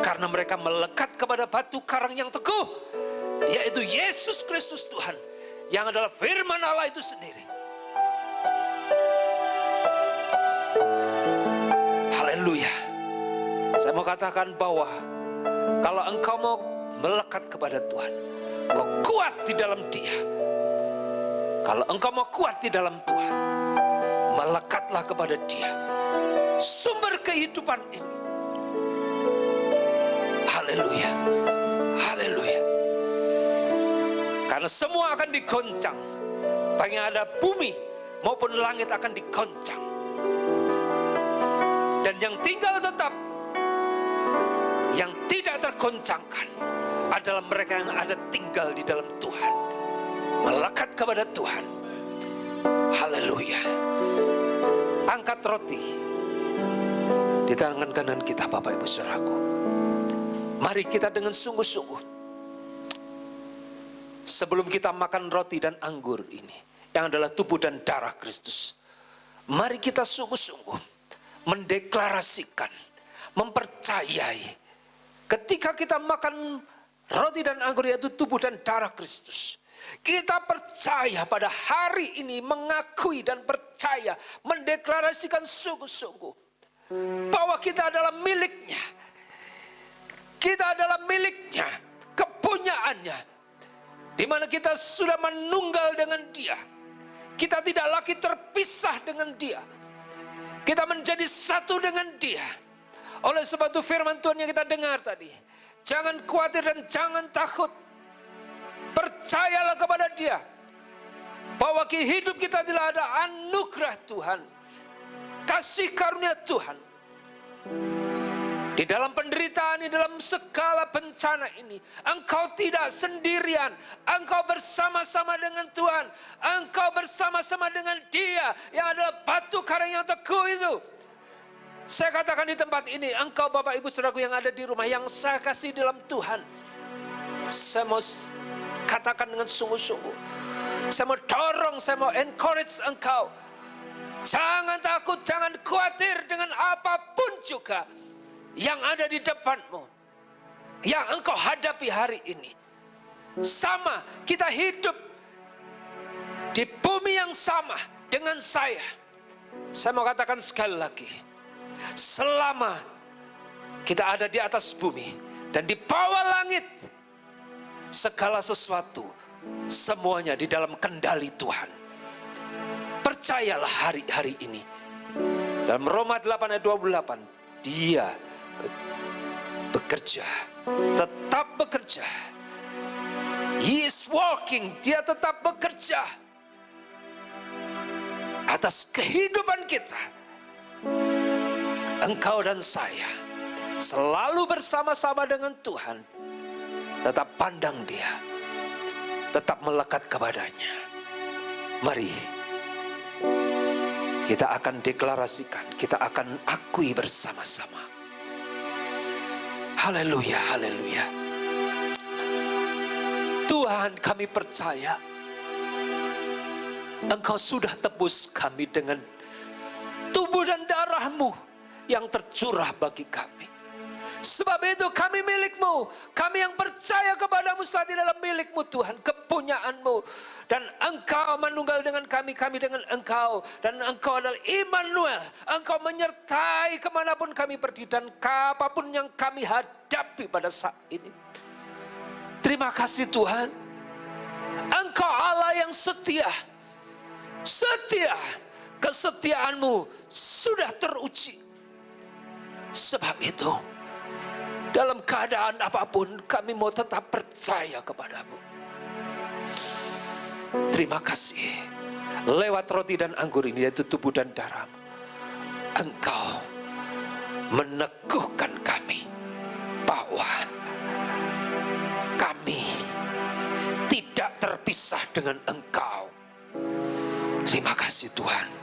Karena mereka melekat kepada batu karang yang teguh, yaitu Yesus Kristus Tuhan, yang adalah firman Allah itu sendiri. Haleluya. Saya mau katakan bahwa kalau engkau mau melekat kepada Tuhan, engkau kuat di dalam Dia. Kalau engkau mau kuat di dalam Tuhan, melekatlah kepada Dia, sumber kehidupan ini. Haleluya. Haleluya. semua akan digoncang. Baik yang ada bumi maupun langit akan digoncang. Dan yang tinggal tetap, yang tidak tergoncangkan adalah mereka yang ada tinggal di dalam Tuhan, melekat kepada Tuhan. Haleluya. Angkat roti di tangan kanan kita, Bapak Ibu Saudaraku. Mari kita dengan sungguh-sungguh, sebelum kita makan roti dan anggur ini, yang adalah tubuh dan darah Kristus, mari kita sungguh-sungguh mendeklarasikan, mempercayai, ketika kita makan roti dan anggur yaitu tubuh dan darah Kristus, kita percaya pada hari ini, mengakui dan percaya, mendeklarasikan sungguh-sungguh bahwa kita adalah miliknya. Kita adalah miliknya, kepunyaannya, di mana kita sudah menunggal dengan Dia. Kita tidak lagi terpisah dengan Dia. Kita menjadi satu dengan Dia. Oleh sebab itu firman Tuhan yang kita dengar tadi, jangan khawatir dan jangan takut. Percayalah kepada Dia bahwa hidup kita adalah ada anugerah Tuhan, kasih karunia Tuhan. Di dalam penderitaan, di dalam segala bencana ini, engkau tidak sendirian. Engkau bersama-sama dengan Tuhan. Engkau bersama-sama dengan Dia yang adalah batu karang yang teguh itu. Saya katakan di tempat ini, engkau Bapak Ibu Saudaraku yang ada di rumah, yang saya kasih dalam Tuhan, saya mau katakan dengan sungguh-sungguh, saya mau dorong, saya mau encourage engkau. Jangan takut, jangan khawatir dengan apapun juga yang ada di depanmu, yang engkau hadapi hari ini. Sama, kita hidup di bumi yang sama dengan saya. Saya mau katakan sekali lagi, selama kita ada di atas bumi dan di bawah langit, segala sesuatu semuanya di dalam kendali Tuhan. Percayalah hari-hari ini. Dalam Roma 8 ayat 28, Dia bekerja, tetap bekerja. He is working, Dia tetap bekerja atas kehidupan kita. Engkau dan saya selalu bersama-sama dengan Tuhan. Tetap pandang Dia, tetap melekat kepadanya. Mari kita akan deklarasikan, kita akan akui bersama-sama. Haleluya, haleluya. Tuhan, kami percaya Engkau sudah tebus kami dengan tubuh dan darah-Mu yang tercurah bagi kami. Sebab itu kami milik-Mu. Kami yang percaya kepada-Mu saat ini adalah milik-Mu Tuhan, kepunyaan-Mu. Dan Engkau menunggal dengan kami, kami dengan Engkau. Dan Engkau adalah Immanuel. Engkau menyertai kemanapun kami pergi dan apapun yang kami hadapi pada saat ini. Terima kasih Tuhan. Engkau Allah yang setia. Setia. Kesetiaan-Mu sudah teruji. Sebab itu, dalam keadaan apapun kami mau tetap percaya kepada-Mu. Terima kasih. Lewat roti dan anggur ini, yaitu tubuh dan darah-Mu, Engkau meneguhkan kami bahwa kami tidak terpisah dengan Engkau. Terima kasih Tuhan.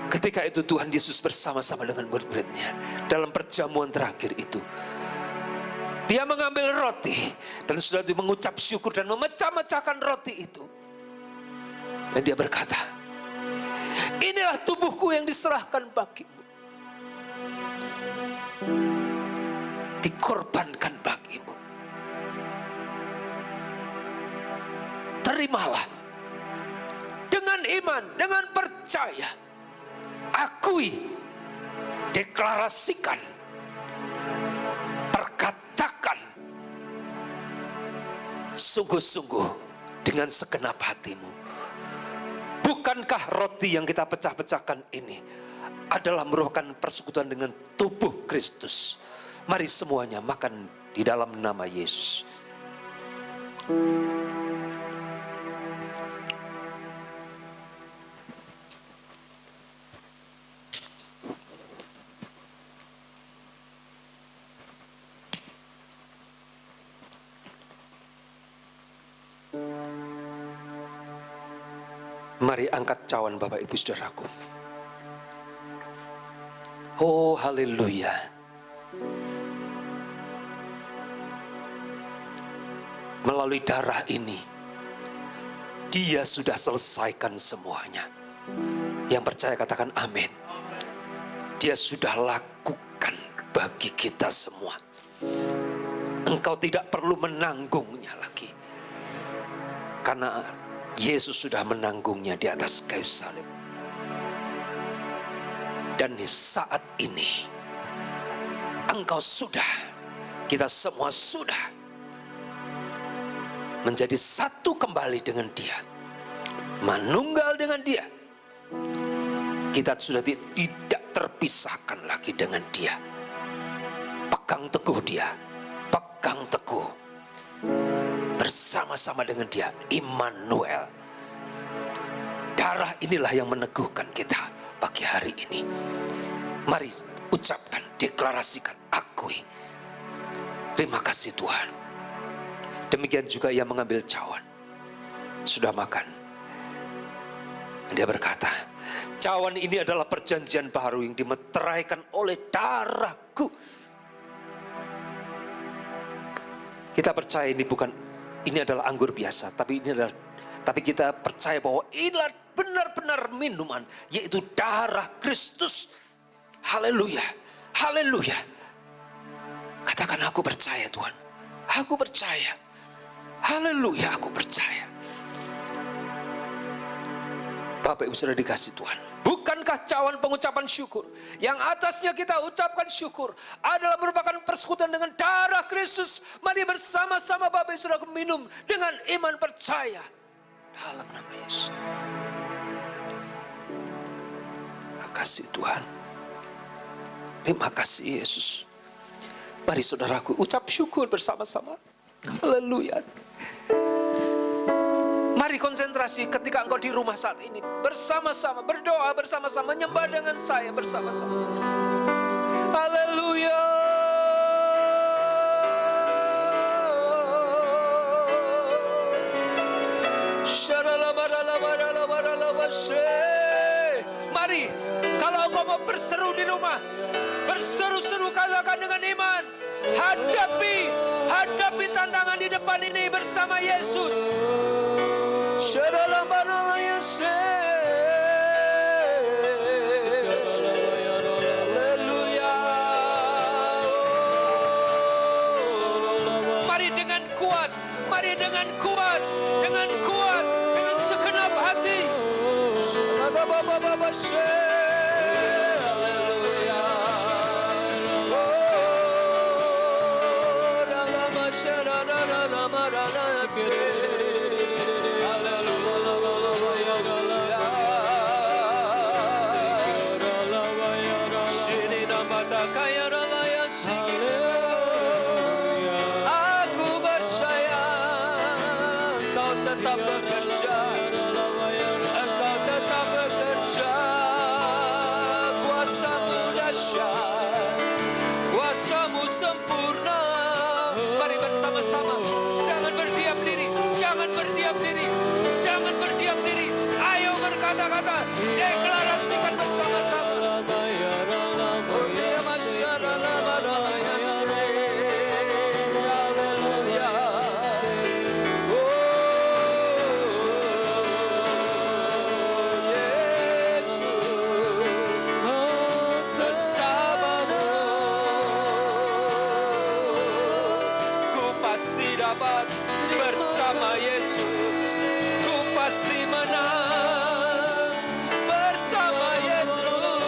Ketika itu Tuhan Yesus bersama-sama dengan murid-muridnya dalam perjamuan terakhir itu, Dia mengambil roti dan sudah mengucap syukur dan memecah-mecahkan roti itu. Dan Dia berkata, inilah tubuhku yang diserahkan bagimu, dikorbankan bagimu. Terimalah dengan iman, dengan percaya. Akui, deklarasikan, perkatakan sungguh-sungguh dengan segenap hatimu. Bukankah roti yang kita pecah-pecahkan ini adalah merupakan persekutuan dengan tubuh Kristus? Mari semuanya makan di dalam nama Yesus. Mari angkat cawan Bapak Ibu Saudaraku. Oh haleluya. Melalui darah ini, Dia sudah selesaikan semuanya. Yang percaya katakan amin. Dia sudah lakukan bagi kita semua. Engkau tidak perlu menanggungnya lagi. Karena Yesus sudah menanggungnya di atas kayu salib. Dan di saat ini, engkau sudah, kita semua sudah menjadi satu kembali dengan Dia, manunggal dengan Dia. Kita sudah tidak terpisahkan lagi dengan Dia. Pegang teguh Dia, pegang teguh bersama-sama dengan Dia, Immanuel. Darah inilah yang meneguhkan kita pagi hari ini. Mari ucapkan, deklarasikan, akui. Terima kasih Tuhan. Demikian juga ia mengambil cawan. Sudah makan. Dia berkata, cawan ini adalah perjanjian baru yang dimeteraikan oleh darahku. Kita percaya ini adalah anggur biasa, tapi kita percaya bahwa inilah benar-benar minuman, yaitu darah Kristus. Haleluya, haleluya. Katakan aku percaya Tuhan, aku percaya. Haleluya, aku percaya. Bapak Ibu sudah dikasih Tuhan. Bukankah cawan pengucapan syukur yang atasnya kita ucapkan syukur adalah merupakan persekutuan dengan darah Kristus? Mari bersama-sama Bapak Ibu sudah minum dengan iman percaya dalam nama Yesus. Terima kasih Tuhan. Terima kasih Yesus. Mari saudaraku ucap syukur bersama-sama. Haleluya. Mari konsentrasi ketika engkau di rumah saat ini. Bersama-sama, berdoa bersama-sama, menyembah dengan saya bersama-sama. Haleluya. Mari, kalau engkau mau berseru di rumah, berseru-seru katakan dengan iman. Hadapi tantangan di depan ini bersama Yesus. Mari dengan kuat, dengan segenap hati. Aku percaya Engkau tetap bekerja, Engkau tetap bekerja. Kuasamu dahsyat, kuasamu sempurna. Mari bersama-sama, jangan berdiam diri, jangan berdiam diri, jangan berdiam diri. Ayo berkata-kata, deklarasikan bersama-sama. Bersama Yesus, ku pasti menang. Bersama Yesus,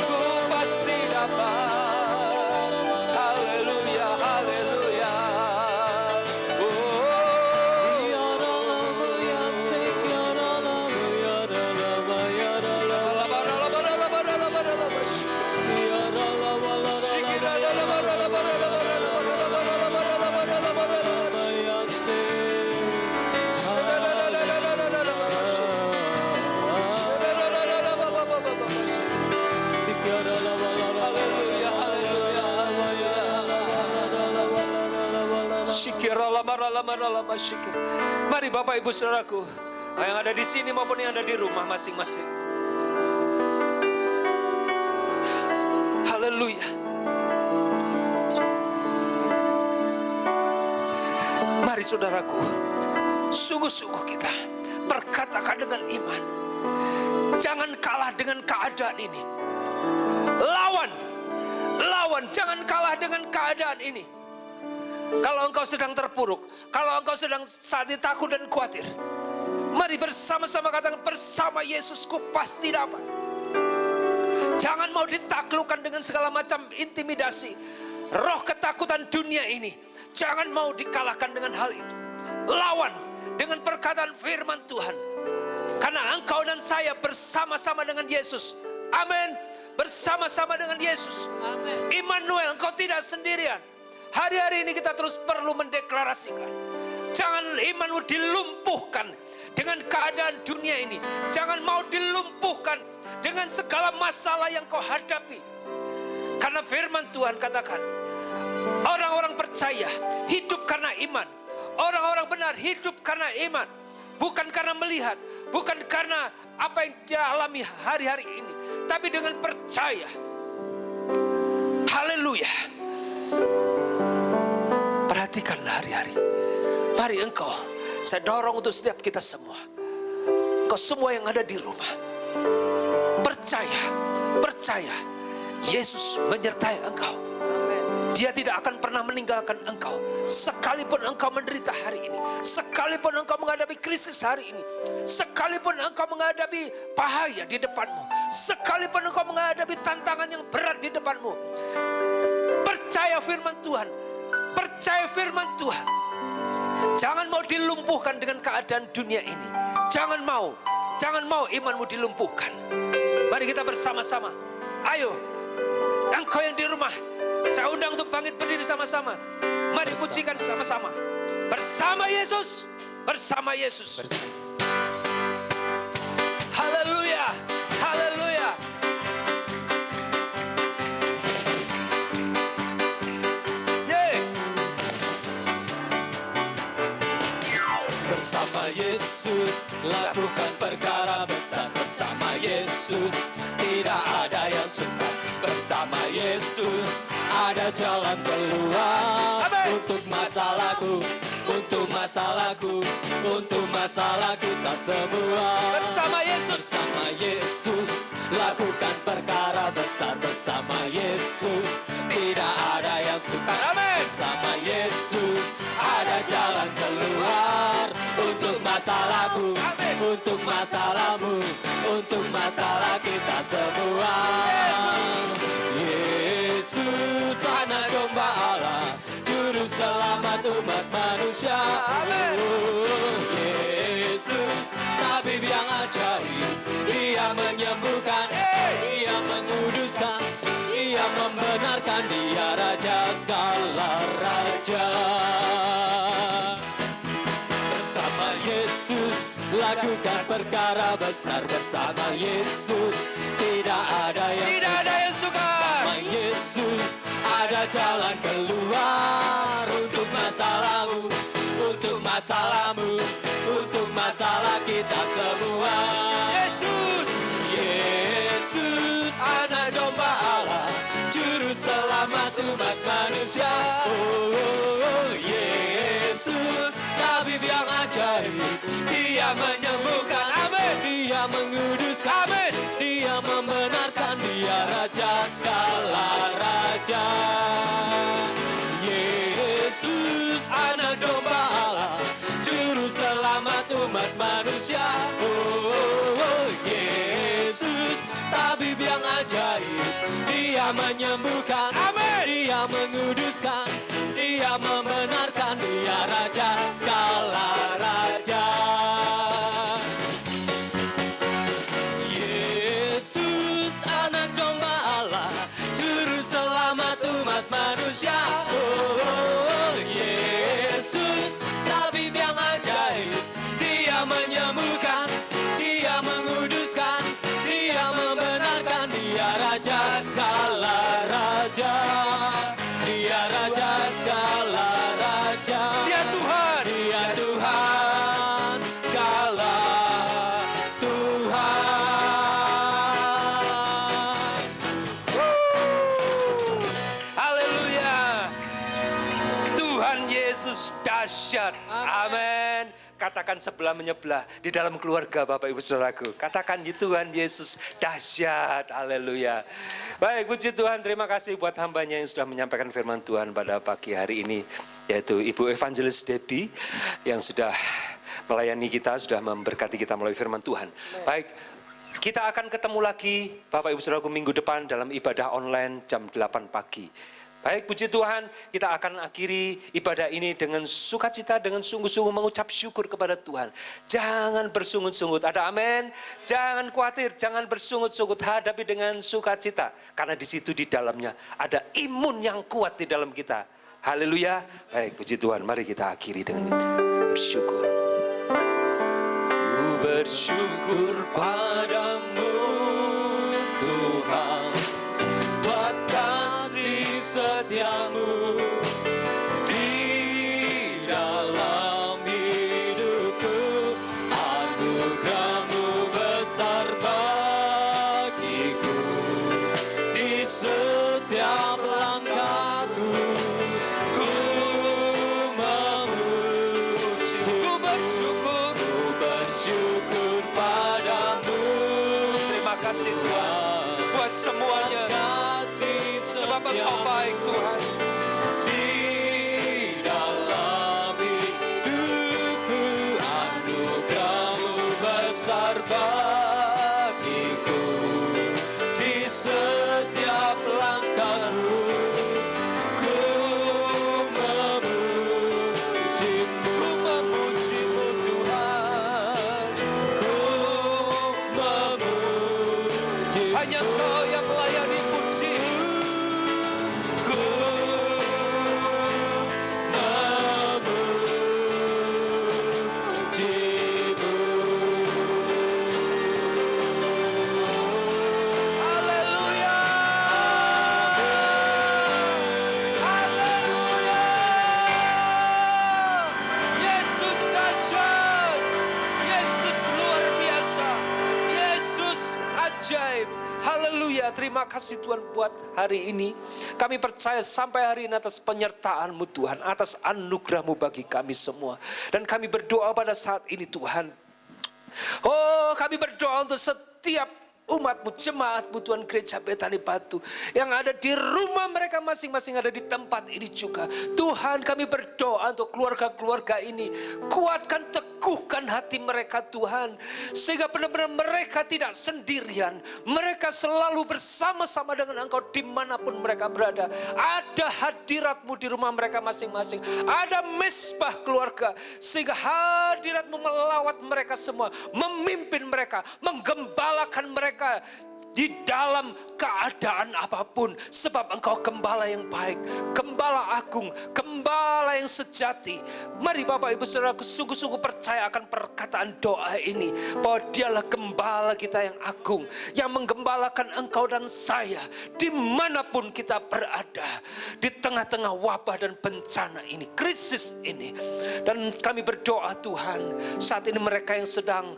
ku pasti dapat. Haleluya, haleluya. Mari Bapak Ibu Saudaraku, yang ada di sini maupun yang ada di rumah masing-masing. Haleluya. Mari saudaraku, sungguh-sungguh kita berkatakan dengan iman. Jangan kalah dengan keadaan ini. Lawan, jangan kalah dengan keadaan ini. Kalau engkau sedang terpuruk, kalau engkau sedang saat ini takut dan khawatir, mari bersama-sama katakan, bersama Yesusku pasti dapat. Jangan mau ditaklukkan dengan segala macam intimidasi, roh ketakutan dunia ini. Jangan mau dikalahkan dengan hal itu. Lawan dengan perkataan firman Tuhan. Karena engkau dan saya bersama-sama dengan Yesus. Amin. Bersama-sama dengan Yesus. Amin. Immanuel, engkau tidak sendirian. Hari-hari ini kita terus perlu mendeklarasikan. Jangan imanmu dilumpuhkan dengan keadaan dunia ini. Jangan mau dilumpuhkan dengan segala masalah yang kau hadapi. Karena firman Tuhan katakan, orang-orang percaya hidup karena iman. Orang-orang benar hidup karena iman. Bukan karena melihat, bukan karena apa yang dia alami hari-hari ini, tapi dengan percaya. Haleluya. Perhatikan hari-hari. Mari engkau, saya dorong untuk setiap kita semua. Engkau semua yang ada di rumah, percaya, Yesus menyertai engkau. Dia tidak akan pernah meninggalkan engkau. Sekalipun engkau menderita hari ini, sekalipun engkau menghadapi krisis hari ini, sekalipun engkau menghadapi bahaya di depanmu, sekalipun engkau menghadapi tantangan yang berat di depanmu, percaya firman Tuhan. Percaya firman Tuhan. Jangan mau dilumpuhkan dengan keadaan dunia ini. Jangan mau imanmu dilumpuhkan. Mari kita bersama-sama. Ayo, engkau yang di rumah, saya undang untuk bangkit berdiri sama-sama. Mari pujikan sama-sama. Bersama Yesus. Bersama Yesus. Haleluya. Haleluya. Bersama Yesus lakukan perkara besar. Bersama Yesus tidak ada yang sukar. Bersama Yesus ada jalan keluar. Amin. Untuk masalahku, untuk masalahku, untuk masalah kita semua. Bersama Yesus. Bersama Yesus lakukan perkara besar. Bersama Yesus tidak ada yang sukar. Amin. Bersama Yesus ada jalan keluar. Untuk masalahku, Amin. untuk masalahmu, untuk masalah kita semua. Yesus anak domba Allah, juru selamat umat manusia. Amin. Yesus tabib yang ajaib, dia menyembuhkan, dia menguduskan, dia membenarkan, dia raja segala raja. Bersama Yesus lakukan perkara besar. Bersama Yesus tidak ada yang suka. Bersama Yesus ada jalan keluar. Untuk masalahmu, untuk masalahmu, untuk masalah kita semua. Yesus anak domba Allah, juru selamat umat manusia. Yesus tabib yang ajaib, dia menyembuhkan, amin. Dia menguduskan, amin. Dia membenarkan, dia raja segala raja. Yesus anak domba Allah, juru selamat umat manusia. Yesus tabib yang ajaib, dia menyembuhkan, amin. Dia menguduskan, dia membenarkan, dia raja segala raja. Yesus anak domba Allah, juru selamat umat manusia. Yesus tabib yang ajaib, dia menyembuhkan, dia menguduskan, dia membenarkan, dia raja segala raja. Dia raja segala raja. Dia Tuhan. Yesus dahsyat. Amin. Katakan sebelah menyebelah di dalam keluarga Bapak Ibu Saudaraku. Katakan di Tuhan Yesus dahsyat. Haleluya. Baik, puji Tuhan. Terima kasih buat hambanya yang sudah menyampaikan firman Tuhan pada pagi hari ini. Yaitu Ibu Evangelis Debbie yang sudah melayani kita, sudah memberkati kita melalui firman Tuhan. Baik, kita akan ketemu lagi Bapak Ibu Saudaraku minggu depan dalam ibadah online jam 8 pagi. Baik, puji Tuhan, kita akan akhiri ibadah ini dengan sukacita, dengan sungguh-sungguh mengucap syukur kepada Tuhan. Jangan bersungut-sungut, ada amin. Jangan khawatir, jangan bersungut-sungut, hadapi dengan sukacita. Karena di situ di dalamnya ada imun yang kuat di dalam kita. Haleluya. Baik, puji Tuhan, mari kita akhiri dengan bersyukur. Ku bersyukur padamu Tuhan, buat kasih setiamu di dalam hidupku. Anugerahmu besar bagiku, di setiap langkahku ku memuji. Ku bersyukur padamu. Terima kasih Tuhan buat semuanya. Sebab Engkau baik Tuhan. Di dalam hidupku, anugerahmu besar bagiku. Di setiap langkahku, ku memujimu. Memujimu Tuhan. Ku memujimu. Hanya Engkau yang melayani puji. Haleluya, terima kasih Tuhan buat hari ini. Kami percaya sampai hari ini atas penyertaan-Mu Tuhan, atas anugerah-Mu bagi kami semua. Dan kami berdoa pada saat ini Tuhan. Oh, kami berdoa untuk setiap umat-Mu, jemaat-Mu Tuhan, Gereja Betani Batu yang ada di rumah mereka masing-masing, ada di tempat ini juga. Tuhan, kami berdoa untuk keluarga-keluarga ini. Kuatkan, teguhkan hati mereka Tuhan, sehingga benar-benar mereka tidak sendirian. Mereka selalu bersama-sama dengan Engkau dimanapun mereka berada. Ada hadirat-Mu di rumah mereka masing-masing. Ada mesbah keluarga, sehingga hadirat-Mu melawat mereka semua, memimpin mereka, menggembalakan mereka di dalam keadaan apapun. Sebab Engkau gembala yang baik, gembala agung, gembala yang sejati. Mari Bapak Ibu Saudaraku sungguh-sungguh percaya akan perkataan doa ini, bahwa Dialah gembala kita yang agung, yang menggembalakan engkau dan saya dimanapun kita berada, di tengah-tengah wabah dan bencana ini, krisis ini. Dan kami berdoa Tuhan, saat ini mereka yang sedang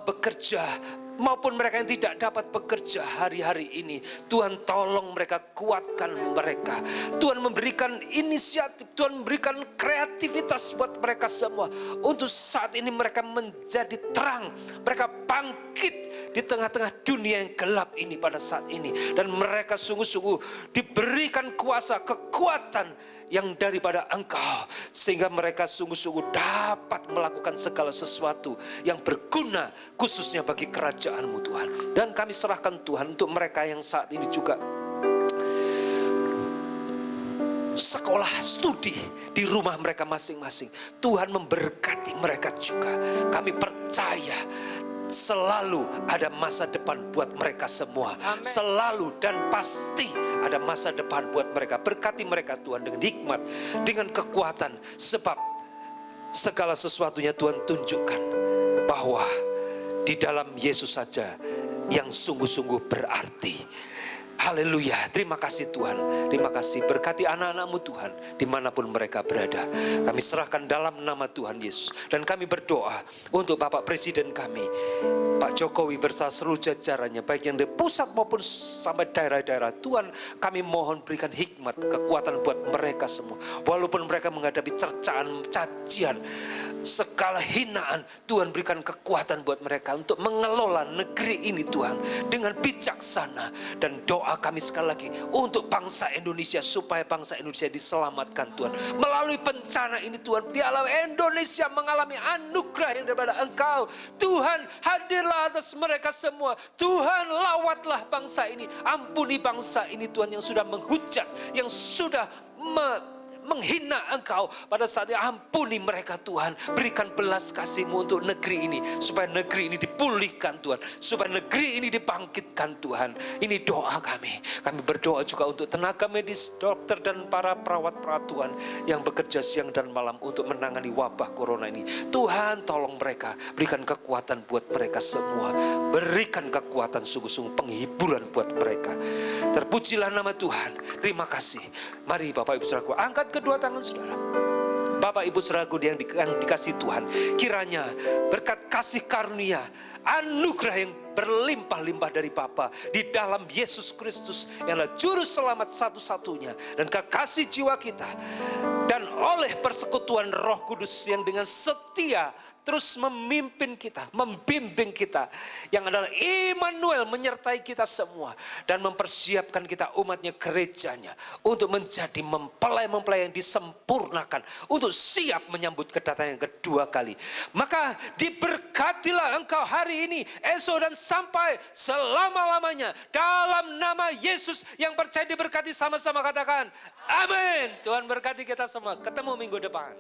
bekerja maupun mereka yang tidak dapat bekerja hari-hari ini, Tuhan tolong mereka, kuatkan mereka. Tuhan memberikan inisiatif, Tuhan memberikan kreativitas buat mereka semua. Untuk saat ini mereka menjadi terang, mereka bangkit di tengah-tengah dunia yang gelap ini pada saat ini. Dan mereka sungguh-sungguh diberikan kuasa, kekuatan yang daripada Engkau, sehingga mereka sungguh-sungguh dapat melakukan segala sesuatu yang berguna khususnya bagi kerajaan-Mu Tuhan. Dan kami serahkan Tuhan untuk mereka yang saat ini juga sekolah studi di rumah mereka masing-masing. Tuhan memberkati mereka juga. Kami percaya selalu ada masa depan buat mereka semua. Amen. Selalu dan pasti ada masa depan buat mereka. Berkati mereka Tuhan dengan hikmat, dengan kekuatan. Sebab segala sesuatunya Tuhan tunjukkan bahwa di dalam Yesus saja yang sungguh-sungguh berarti. Haleluya, terima kasih Tuhan. Terima kasih, berkati anak-anak-Mu Tuhan, dimanapun mereka berada. Kami serahkan dalam nama Tuhan Yesus. Dan kami berdoa untuk Bapak Presiden kami, Pak Jokowi bersama seluruh jajarannya, baik yang di pusat maupun sampai daerah-daerah. Tuhan, kami mohon berikan hikmat, kekuatan buat mereka semua. Walaupun mereka menghadapi cercaan, cacian, segala hinaan, Tuhan berikan kekuatan buat mereka untuk mengelola negeri ini Tuhan dengan bijaksana. Dan doa kami sekali lagi untuk bangsa Indonesia, supaya bangsa Indonesia diselamatkan Tuhan. Melalui bencana ini Tuhan, biarlah Indonesia mengalami anugerah yang daripada Engkau. Tuhan, hadirlah atas mereka semua. Tuhan, lawatlah bangsa ini. Ampuni bangsa ini Tuhan, yang sudah menghujat, yang sudah menghina Engkau pada saatnya. Ampuni mereka Tuhan. Berikan belas kasih-Mu untuk negeri ini, supaya negeri ini dipulihkan Tuhan, supaya negeri ini dibangkitkan Tuhan. Ini doa kami. Kami berdoa juga untuk tenaga medis, dokter dan para perawat-perawat Tuhan yang bekerja siang dan malam untuk menangani wabah corona ini. Tuhan, tolong mereka, berikan kekuatan buat mereka semua. Berikan kekuatan, sungguh-sungguh penghiburan buat mereka. Terpujilah nama Tuhan. Terima kasih. Mari Bapak Ibu Saudaraku, angkat kedua tangan saudara. Bapak Ibu Saudaraku yang dikasih Tuhan, kiranya berkat kasih karunia, anugerah yang berlimpah-limpah dari Bapa di dalam Yesus Kristus yang adalah juru selamat satu-satunya, dan kekasih jiwa kita, dan oleh persekutuan Roh Kudus yang dengan setia terus memimpin kita, membimbing kita, yang adalah Immanuel, menyertai kita semua dan mempersiapkan kita umatnya, gerejanya, untuk menjadi mempelai-mempelai yang disempurnakan untuk siap menyambut kedatangan yang kedua kali. Maka diberkatilah engkau hari ini, esok dan sampai selama-lamanya dalam nama Yesus. Yang percaya diberkati sama-sama katakan amin. Tuhan berkati kita semua. Ketemu minggu depan.